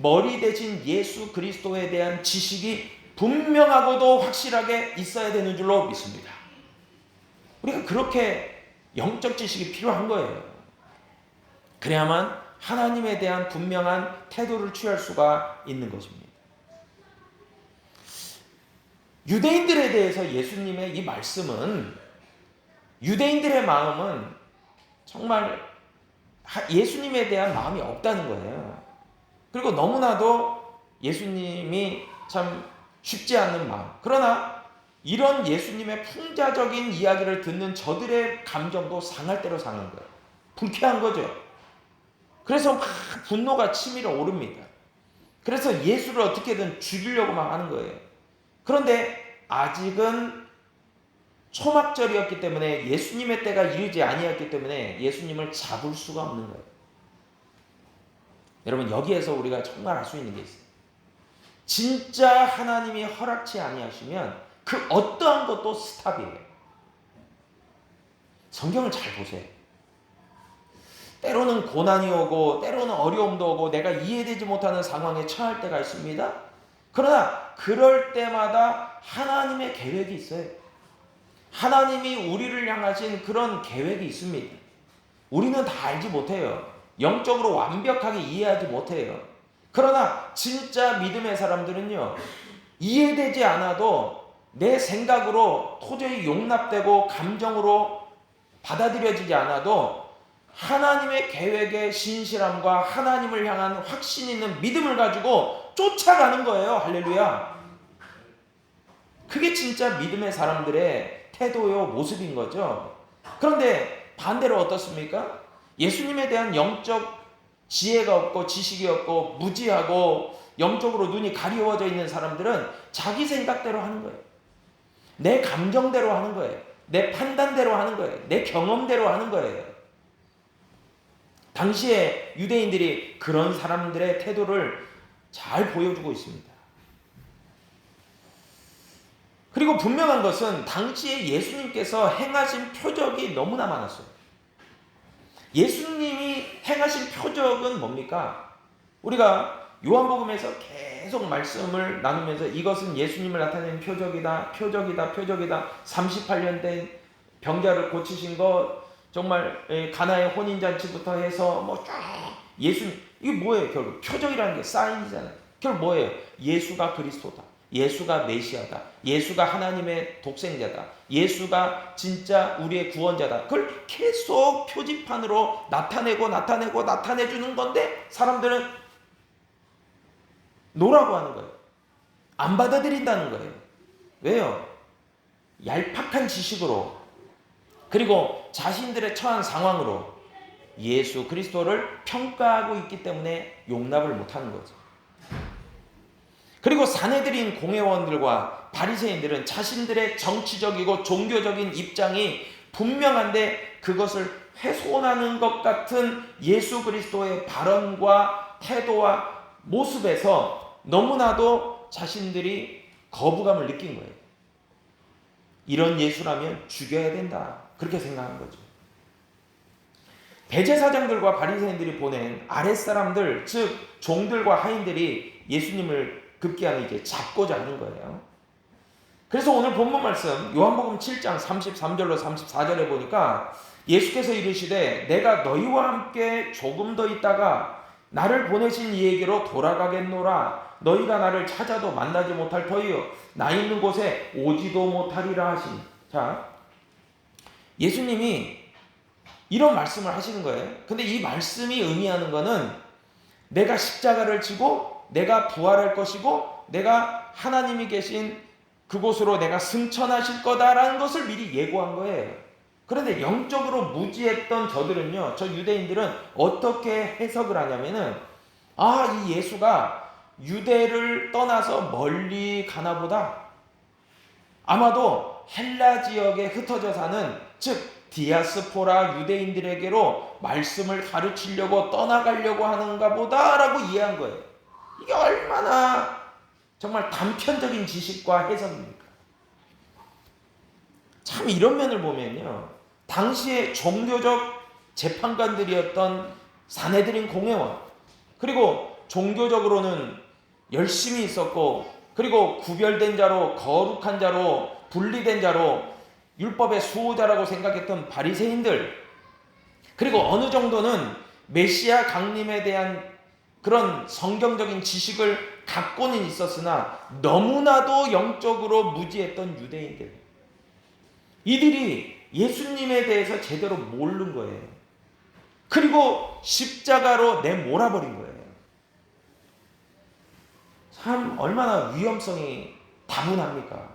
S2: 머리 대신 예수 그리스도에 대한 지식이 분명하고도 확실하게 있어야 되는 줄로 믿습니다. 우리가 그렇게 영적 지식이 필요한 거예요. 그래야만 하나님에 대한 분명한 태도를 취할 수가 있는 것입니다. 유대인들에 대해서 예수님의 이 말씀은, 유대인들의 마음은 정말 예수님에 대한 마음이 없다는 거예요. 그리고 너무나도 예수님이 참 쉽지 않는 마음. 그러나 이런 예수님의 풍자적인 이야기를 듣는 저들의 감정도 상할 대로 상한 거예요. 불쾌한 거죠. 그래서 막 분노가 치밀어 오릅니다. 그래서 예수를 어떻게든 죽이려고 막 하는 거예요. 그런데 아직은 초막절이었기 때문에, 예수님의 때가 이르지 아니었기 때문에 예수님을 잡을 수가 없는 거예요. 여러분, 여기에서 우리가 정말 알 수 있는 게 있어요. 진짜 하나님이 허락치 아니하시면 그 어떠한 것도 스탑이에요. 성경을 잘 보세요. 때로는 고난이 오고 때로는 어려움도 오고 내가 이해되지 못하는 상황에 처할 때가 있습니다. 그러나 그럴 때마다 하나님의 계획이 있어요. 하나님이 우리를 향하신 그런 계획이 있습니다. 우리는 다 알지 못해요. 영적으로 완벽하게 이해하지 못해요. 그러나 진짜 믿음의 사람들은요, 이해되지 않아도 내 생각으로 도저히 용납되고 감정으로 받아들여지지 않아도 하나님의 계획의 신실함과 하나님을 향한 확신 있는 믿음을 가지고 쫓아가는 거예요. 할렐루야. 그게 진짜 믿음의 사람들의 태도요, 모습인 거죠. 그런데 반대로 어떻습니까? 예수님에 대한 영적 지혜가 없고 지식이 없고 무지하고 영적으로 눈이 가리워져 있는 사람들은 자기 생각대로 하는 거예요. 내 감정대로 하는 거예요. 내 판단대로 하는 거예요. 내 경험대로 하는 거예요. 당시에 유대인들이 그런 사람들의 태도를 잘 보여주고 있습니다. 그리고 분명한 것은 당시에 예수님께서 행하신 표적이 너무나 많았어요. 예수님이 행하신 표적은 뭡니까? 우리가 요한복음에서 계속 말씀을 나누면서 이것은 예수님을 나타내는 표적이다, 표적이다, 표적이다. 38년 된 병자를 고치신 것, 정말 가나의 혼인잔치부터 해서 뭐 쫙 예수님, 이게 뭐예요? 결국 표적이라는 게 사인이잖아요. 결국 뭐예요? 예수가 그리스도다, 예수가 메시아다, 예수가 하나님의 독생자다, 예수가 진짜 우리의 구원자다. 그걸 계속 표지판으로 나타내주는 건데 사람들은 노라고 하는 거예요. 안 받아들인다는 거예요. 왜요? 얄팍한 지식으로, 그리고 자신들의 처한 상황으로 예수 그리스도를 평가하고 있기 때문에 용납을 못하는 거죠. 그리고 사내들인 공회원들과 바리새인들은 자신들의 정치적이고 종교적인 입장이 분명한데 그것을 훼손하는 것 같은 예수 그리스도의 발언과 태도와 모습에서 너무나도 자신들이 거부감을 느낀 거예요. 이런 예수라면 죽여야 된다, 그렇게 생각한 거죠. 대제사장들과 바리새인들이 보낸 아랫사람들, 즉 종들과 하인들이 예수님을 급기야는 이제 잡고자 하는 거예요. 그래서 오늘 본문 말씀 요한복음 7장 33절로 34절에 보니까 예수께서 이르시되 내가 너희와 함께 조금 더 있다가 나를 보내신 이에게로 돌아가겠노라. 너희가 나를 찾아도 만나지 못할 터이요 나 있는 곳에 오지도 못하리라 하시니. 자, 예수님이 이런 말씀을 하시는 거예요. 근데 이 말씀이 의미하는 거는 내가 십자가를 지고 내가 부활할 것이고 내가 하나님이 계신 그곳으로 내가 승천하실 거다라는 것을 미리 예고한 거예요. 그런데 영적으로 무지했던 저들은요, 저 유대인들은 어떻게 해석을 하냐면은, 아, 이 예수가 유대를 떠나서 멀리 가나 보다. 아마도 헬라 지역에 흩어져 사는, 즉 디아스포라 유대인들에게로 말씀을 가르치려고 떠나가려고 하는가 보다라고 이해한 거예요. 이게 얼마나 정말 단편적인 지식과 해석입니까? 참 이런 면을 보면요, 당시의 종교적 재판관들이었던 사내들인 공회원, 그리고 종교적으로는 열심히 있었고, 그리고 구별된 자로, 거룩한 자로, 분리된 자로, 율법의 수호자라고 생각했던 바리새인들, 그리고 어느 정도는 메시아 강림에 대한 그런 성경적인 지식을 갖고는 있었으나 너무나도 영적으로 무지했던 유대인들, 이들이 예수님에 대해서 제대로 모르는 거예요. 그리고 십자가로 내몰아버린 거예요. 참 얼마나 위험성이 다분합니까?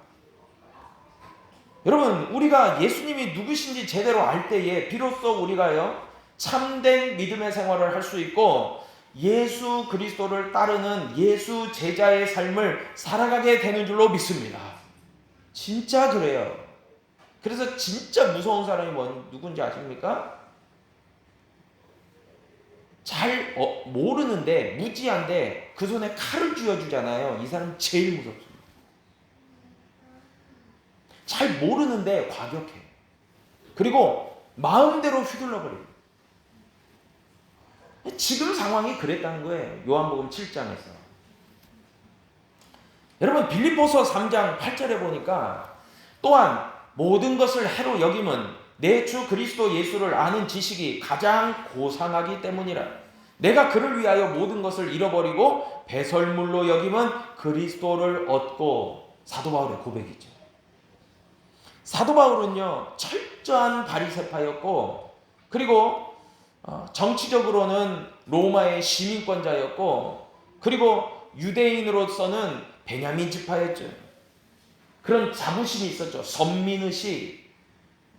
S2: 여러분, 우리가 예수님이 누구신지 제대로 알 때에 비로소 우리가요 참된 믿음의 생활을 할 수 있고 예수 그리스도를 따르는 예수 제자의 삶을 살아가게 되는 줄로 믿습니다. 진짜 그래요. 그래서 진짜 무서운 사람이 누군지 아십니까? 잘 모르는데 무지한데 그 손에 칼을 쥐어주잖아요. 이 사람 제일 무섭습니다. 잘 모르는데 과격해. 그리고 마음대로 휘둘러 버립니다. 지금 상황이 그랬다는 거예요. 요한복음 7장에서. 여러분, 빌립보서 3장 8절에 보니까 또한 모든 것을 해로 여김은 내 주 그리스도 예수를 아는 지식이 가장 고상하기 때문이라. 내가 그를 위하여 모든 것을 잃어버리고 배설물로 여김은 그리스도를 얻고. 사도 바울의 고백이죠. 사도 바울은요 철저한 바리새파였고, 그리고 정치적으로는 로마의 시민권자였고, 그리고 유대인으로서는 베냐민 지파였죠. 그런 자부심이 있었죠. 선민의식,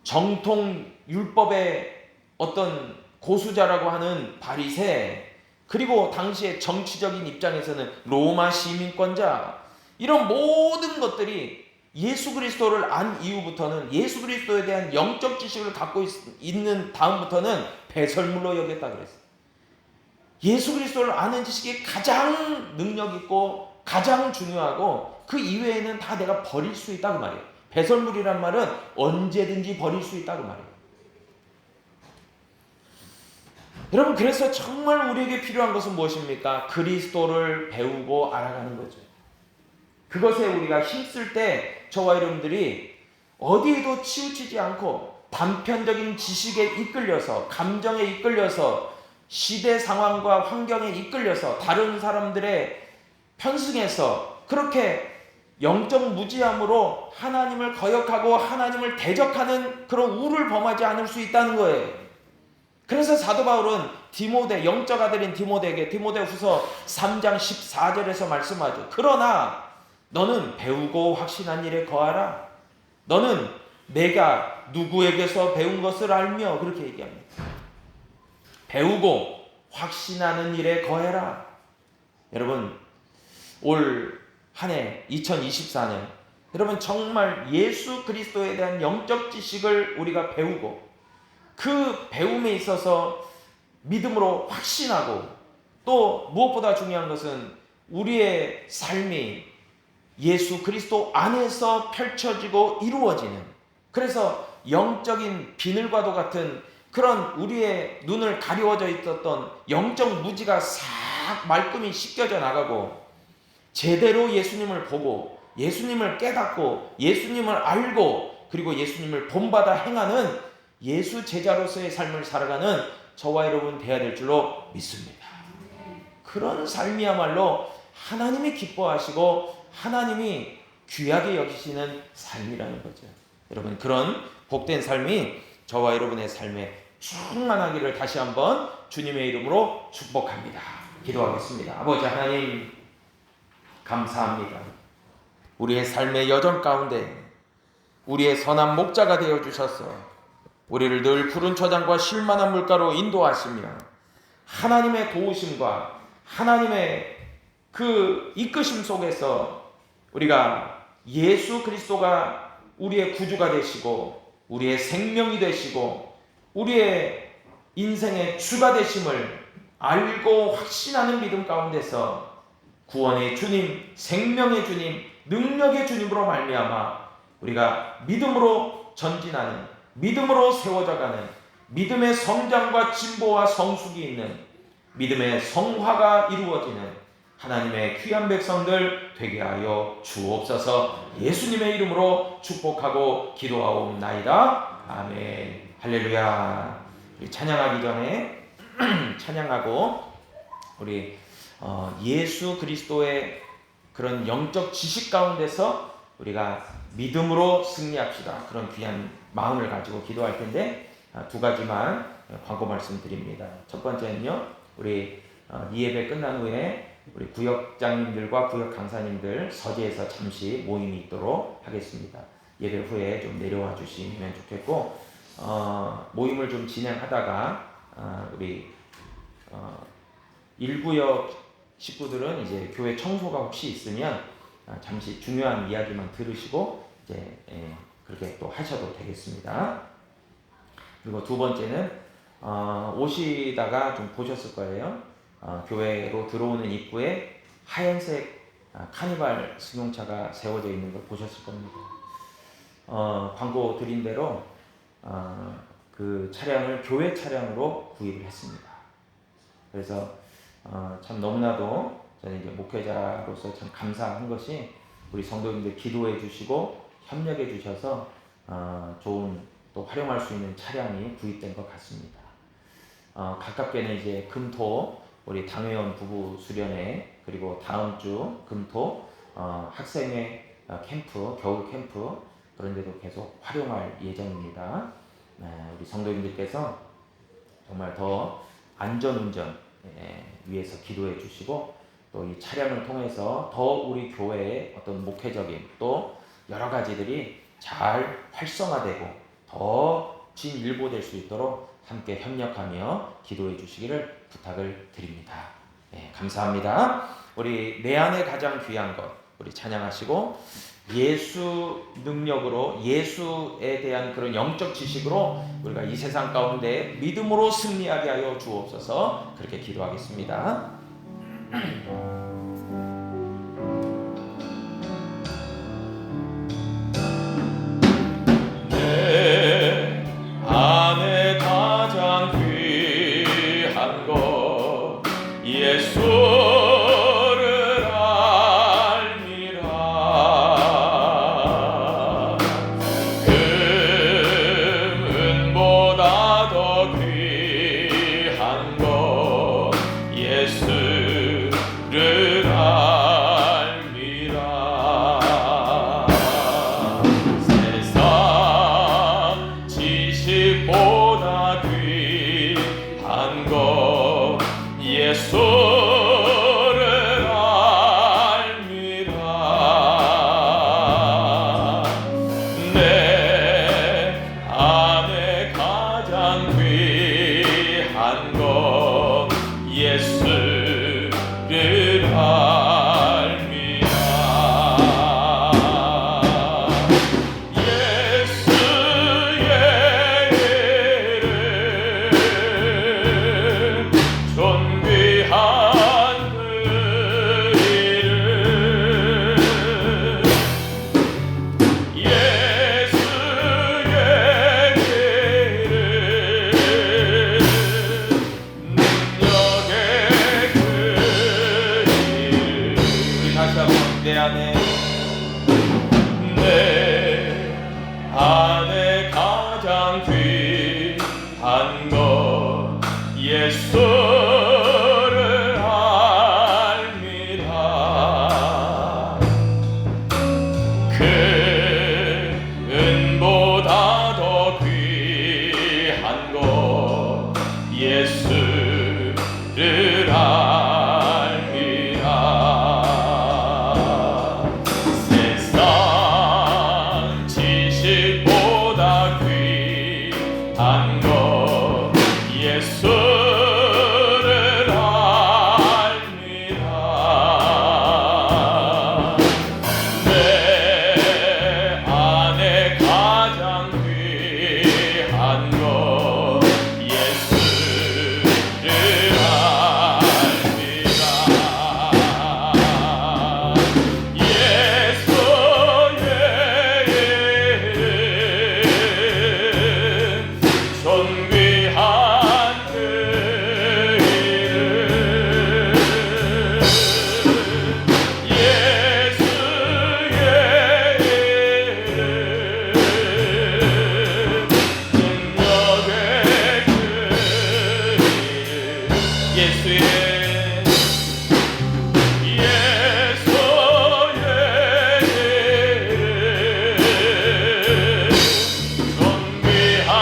S2: 정통 율법의 어떤 고수자라고 하는 바리새, 그리고 당시의 정치적인 입장에서는 로마 시민권자, 이런 모든 것들이 예수 그리스도를 안 이후부터는 예수 그리스도에 대한 영적 지식을 갖고 있는 다음부터는 배설물로 여겼다 그랬어요. 예수 그리스도를 아는 지식이 가장 능력 있고 가장 중요하고 그 이외에는 다 내가 버릴 수 있다고 말이에요. 배설물이란 말은 언제든지 버릴 수 있다고 말이에요. 여러분, 그래서 정말 우리에게 필요한 것은 무엇입니까? 그리스도를 배우고 알아가는 거죠. 그것에 우리가 힘쓸 때 저와 여러분들이 어디에도 치우치지 않고 단편적인 지식에 이끌려서, 감정에 이끌려서, 시대 상황과 환경에 이끌려서, 다른 사람들의 편승해서 그렇게 영적 무지함으로 하나님을 거역하고 하나님을 대적하는 그런 우를 범하지 않을 수 있다는 거예요. 그래서 사도 바울은 디모데, 영적 아들인 디모데에게 디모데후서 3장 14절에서 말씀하죠. 그러나 너는 배우고 확신한 일에 거하라. 너는 내가 누구에게서 배운 것을 알며, 그렇게 얘기합니다. 배우고 확신하는 일에 거해라. 여러분, 올 한 해 2024년 여러분 정말 예수 그리스도에 대한 영적 지식을 우리가 배우고 그 배움에 있어서 믿음으로 확신하고, 또 무엇보다 중요한 것은 우리의 삶이 예수 그리스도 안에서 펼쳐지고 이루어지는, 그래서 영적인 비늘과도 같은 그런 우리의 눈을 가리워져 있었던 영적 무지가 싹 말끔히 씻겨져 나가고 제대로 예수님을 보고 예수님을 깨닫고 예수님을 알고 그리고 예수님을 본받아 행하는 예수 제자로서의 삶을 살아가는 저와 여러분 되어야 될 줄로 믿습니다. 그런 삶이야말로 하나님이 기뻐하시고 하나님이 귀하게 여기시는 삶이라는 거죠. 여러분, 그런 복된 삶이 저와 여러분의 삶에 충만하기를 다시 한번 주님의 이름으로 축복합니다. 기도하겠습니다. 아버지 하나님, 감사합니다. 우리의 삶의 여정 가운데 우리의 선한 목자가 되어주셔서 우리를 늘 푸른 초장과 쉴만한 물가로 인도하시며 하나님의 도우심과 하나님의 그 이끄심 속에서 우리가 예수 그리스도가 우리의 구주가 되시고 우리의 생명이 되시고 우리의 인생의 주가 되심을 알고 확신하는 믿음 가운데서 구원의 주님, 생명의 주님, 능력의 주님으로 말미암아 우리가 믿음으로 전진하는, 믿음으로 세워져가는, 믿음의 성장과 진보와 성숙이 있는, 믿음의 성화가 이루어지는 하나님의 귀한 백성들 되게 하여 주옵소서. 예수님의 이름으로 축복하고 기도하옵나이다. 아멘. 할렐루야. 우리 찬양하기 전에 찬양하고 우리 예수 그리스도의 그런 영적 지식 가운데서 우리가 믿음으로 승리합시다. 그런 귀한 마음을 가지고 기도할 텐데 두 가지만 광고 말씀드립니다. 첫 번째는요, 우리 이 예배 끝난 후에 우리 구역장님들과 구역 강사님들 서재에서 잠시 모임이 있도록 하겠습니다. 예배 후에 좀 내려와 주시면 좋겠고, 모임을 좀 진행하다가 우리 1구역 식구들은 이제 교회 청소가 혹시 있으면 잠시 중요한 이야기만 들으시고 이제 그렇게 또 하셔도 되겠습니다. 그리고 두 번째는 오시다가 좀 보셨을 거예요. 교회로 들어오는 입구에 하얀색 카니발 승용차가 세워져 있는 걸 보셨을 겁니다. 광고 드린 대로 그 차량을 교회 차량으로 구입을 했습니다. 그래서 참 너무나도 저는 이제 목회자로서 참 감사한 것이 우리 성도님들 기도해 주시고 협력해 주셔서 좋은 또 활용할 수 있는 차량이 구입된 것 같습니다. 가깝게는 이제 금토 우리 당회원 부부 수련회, 그리고 다음 주 금토 학생회 캠프, 겨울 캠프, 그런 데도 계속 활용할 예정입니다. 우리 성도님들께서 정말 더 안전운전 위해서 기도해 주시고 또 이 차량을 통해서 더 우리 교회의 어떤 목회적인 또 여러 가지들이 잘 활성화되고 더 진일보될 수 있도록 함께 협력하며 기도해 주시기를 부탁을 드립니다. 감사합니다. 우리 내 안에 가장 귀한 것 우리 찬양하시고 예수 능력으로, 예수에 대한 그런 영적 지식으로 우리가 이 세상 가운데 믿음으로 승리하게 하여 주옵소서. 그렇게 기도하겠습니다. 내 안에 가장 귀한 것 예수를 알미라. 금은보다 더 귀한 것 예수를 알미라. 세상 지식보다 귀한 것 예수를 알미라. 내 안에 가장 귀한 것 예수를 알미라. 예수의 이름 존귀한 그 이름 예수의 이름 능력의 그 이름. 우리 다시 한번 내 안에 가장 귀한 것 예수를 알미라. 금은보다 더 귀한 것 예수를 알미라. 세상 지식보다 귀한 것 예수를 알미라. 내 안에 가장 귀한 것 예수를 알미라. 예수의 이름 존귀한 그 이름 예수의 이름 능력의 그 이름 예수의 존귀한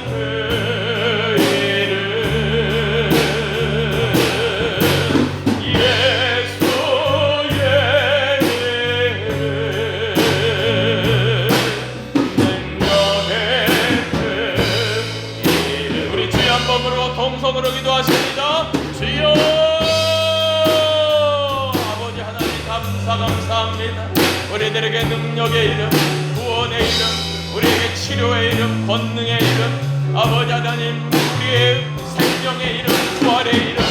S2: 그 이름 예수의 능력의 그 이름. 우리 주여 한 번으로 동성으로 기도하십니다. 주여 아버지 하나님 감사합니다. 우리들에게 능력의 이름, 구원의 이름, 우리에게 치료의 이름, 권능의 이름, 아버지 하나님 우리의 생명의 이름, 부활의 이름,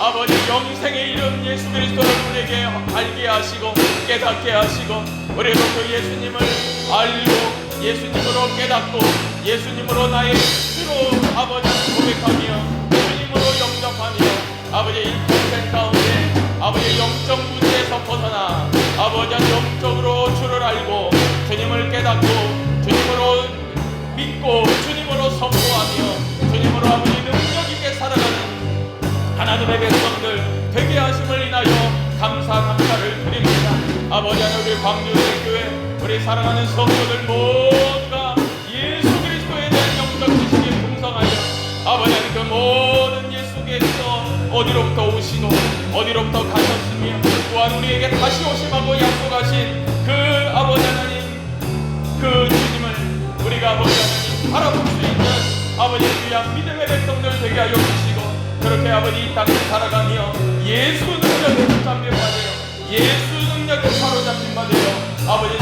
S2: 아버지 영생의 이름 예수 그리스도를 우리에게 알게 하시고 깨닫게 하시고 우리도 그 예수님을 알고 예수님으로 깨닫고 예수님으로 나의 주로 아버지 고백하며 주님으로 영접하며 아버지 인생 가운데 아버지 영적 문제에서 벗어나 아버지 영적으로 주를 알고 주님을 깨닫고 주님으로 믿고 주님으로 선포하며 주님으로 아버지 능력 있게 살아가는 하나님의 백성들 되게 하심을 인하여 감사를 드립니다. 아버지 하나님 우리 광주교회 우리 사랑하는 성도들 모두가 예수 그리스도에 대한 영적 지식이 풍성하여 아버지 하나님 그 모든 예수께서 어디로부터 오시노 어디로부터 가셨으며 또한 우리에게 다시 오심하고 약속하신 그 아버지 하나님 그 주님을 우리가 아버지 하나님 바라볼 수 있는 아버지 귀한 믿음의 백성들 되게 하여 주시고 그렇게 아버지 이 땅을 살아가며 예수 능력에 붙잡힌 바 되어 예수 능력에 사로잡힌 바 되어 아버지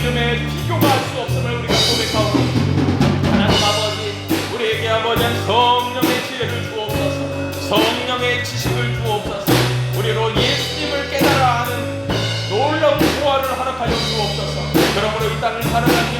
S3: 믿음에 비교가 할 수 없음을 우리가 고백하오니 하나님 아버지, 우리에게 아버지 성령의 지혜를 주옵소서, 성령의 지식을 주옵소서. 우리로 예수님을 깨달아 하는 놀라운 조화를 허락하여 주옵소서. 그러므로 이 땅을 살아가며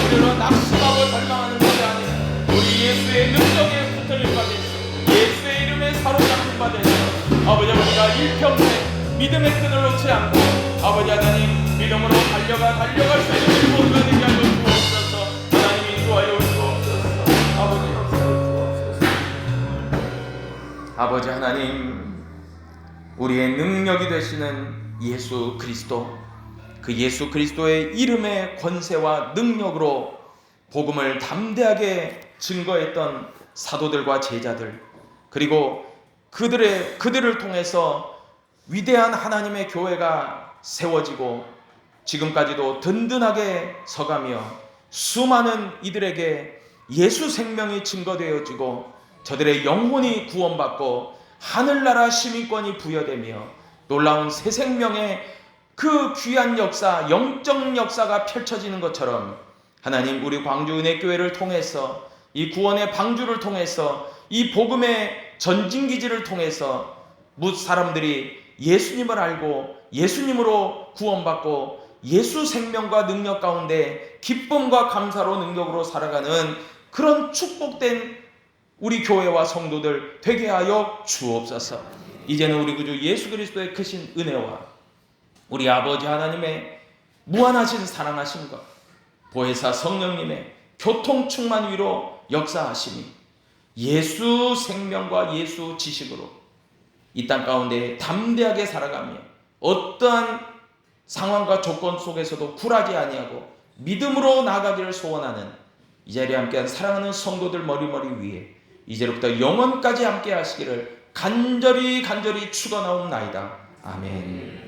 S3: 우리로 낙심하고 절망하는 것이 아니라 우리 예수의 능력에 붙들릴 바 되시고 예수의 이름에 사로잡힌 바 되시고 아버지, 우리가 일평생 믿음의 끈을 놓지 않고 아버지 하나님 믿음으로 달려갈 수 있는 우리 모두가 되게 하여 주옵소서. 하나님 인도하여 주옵소서. 아버지 역사해 주옵소서.
S2: 아버지 하나님, 우리의 능력이 되시는 예수 그리스도, 그 예수 그리스도의 이름의 권세와 능력으로 복음을 담대하게 증거했던 사도들과 제자들, 그리고 그들을 통해서 위대한 하나님의 교회가 세워지고 지금까지도 든든하게 서가며 수많은 이들에게 예수 생명이 증거되어지고 저들의 영혼이 구원받고 하늘나라 시민권이 부여되며 놀라운 새 생명의 그 귀한 역사, 영적 역사가 펼쳐지는 것처럼 하나님, 우리 광주은혜교회를 통해서 이 구원의 방주를 통해서 이 복음의 전진기지를 통해서 사람들이 예수님을 알고 예수님으로 구원받고 예수 생명과 능력 가운데 기쁨과 감사로 능력으로 살아가는 그런 축복된 우리 교회와 성도들 되게 하여 주옵소서. 이제는 우리 구주 예수 그리스도의 크신 은혜와 우리 아버지 하나님의 무한하신 사랑하심과 보혜사 성령님의 교통 충만 위로 역사하심이 예수 생명과 예수 지식으로 이 땅 가운데 담대하게 살아가며 어떠한 상황과 조건 속에서도 굴하지 아니하고 믿음으로 나아가기를 소원하는 이 자리에 함께한 사랑하는 성도들 머리머리 위에 이제로부터 영원까지 함께 하시기를 간절히 축원하옵나이다. 아멘.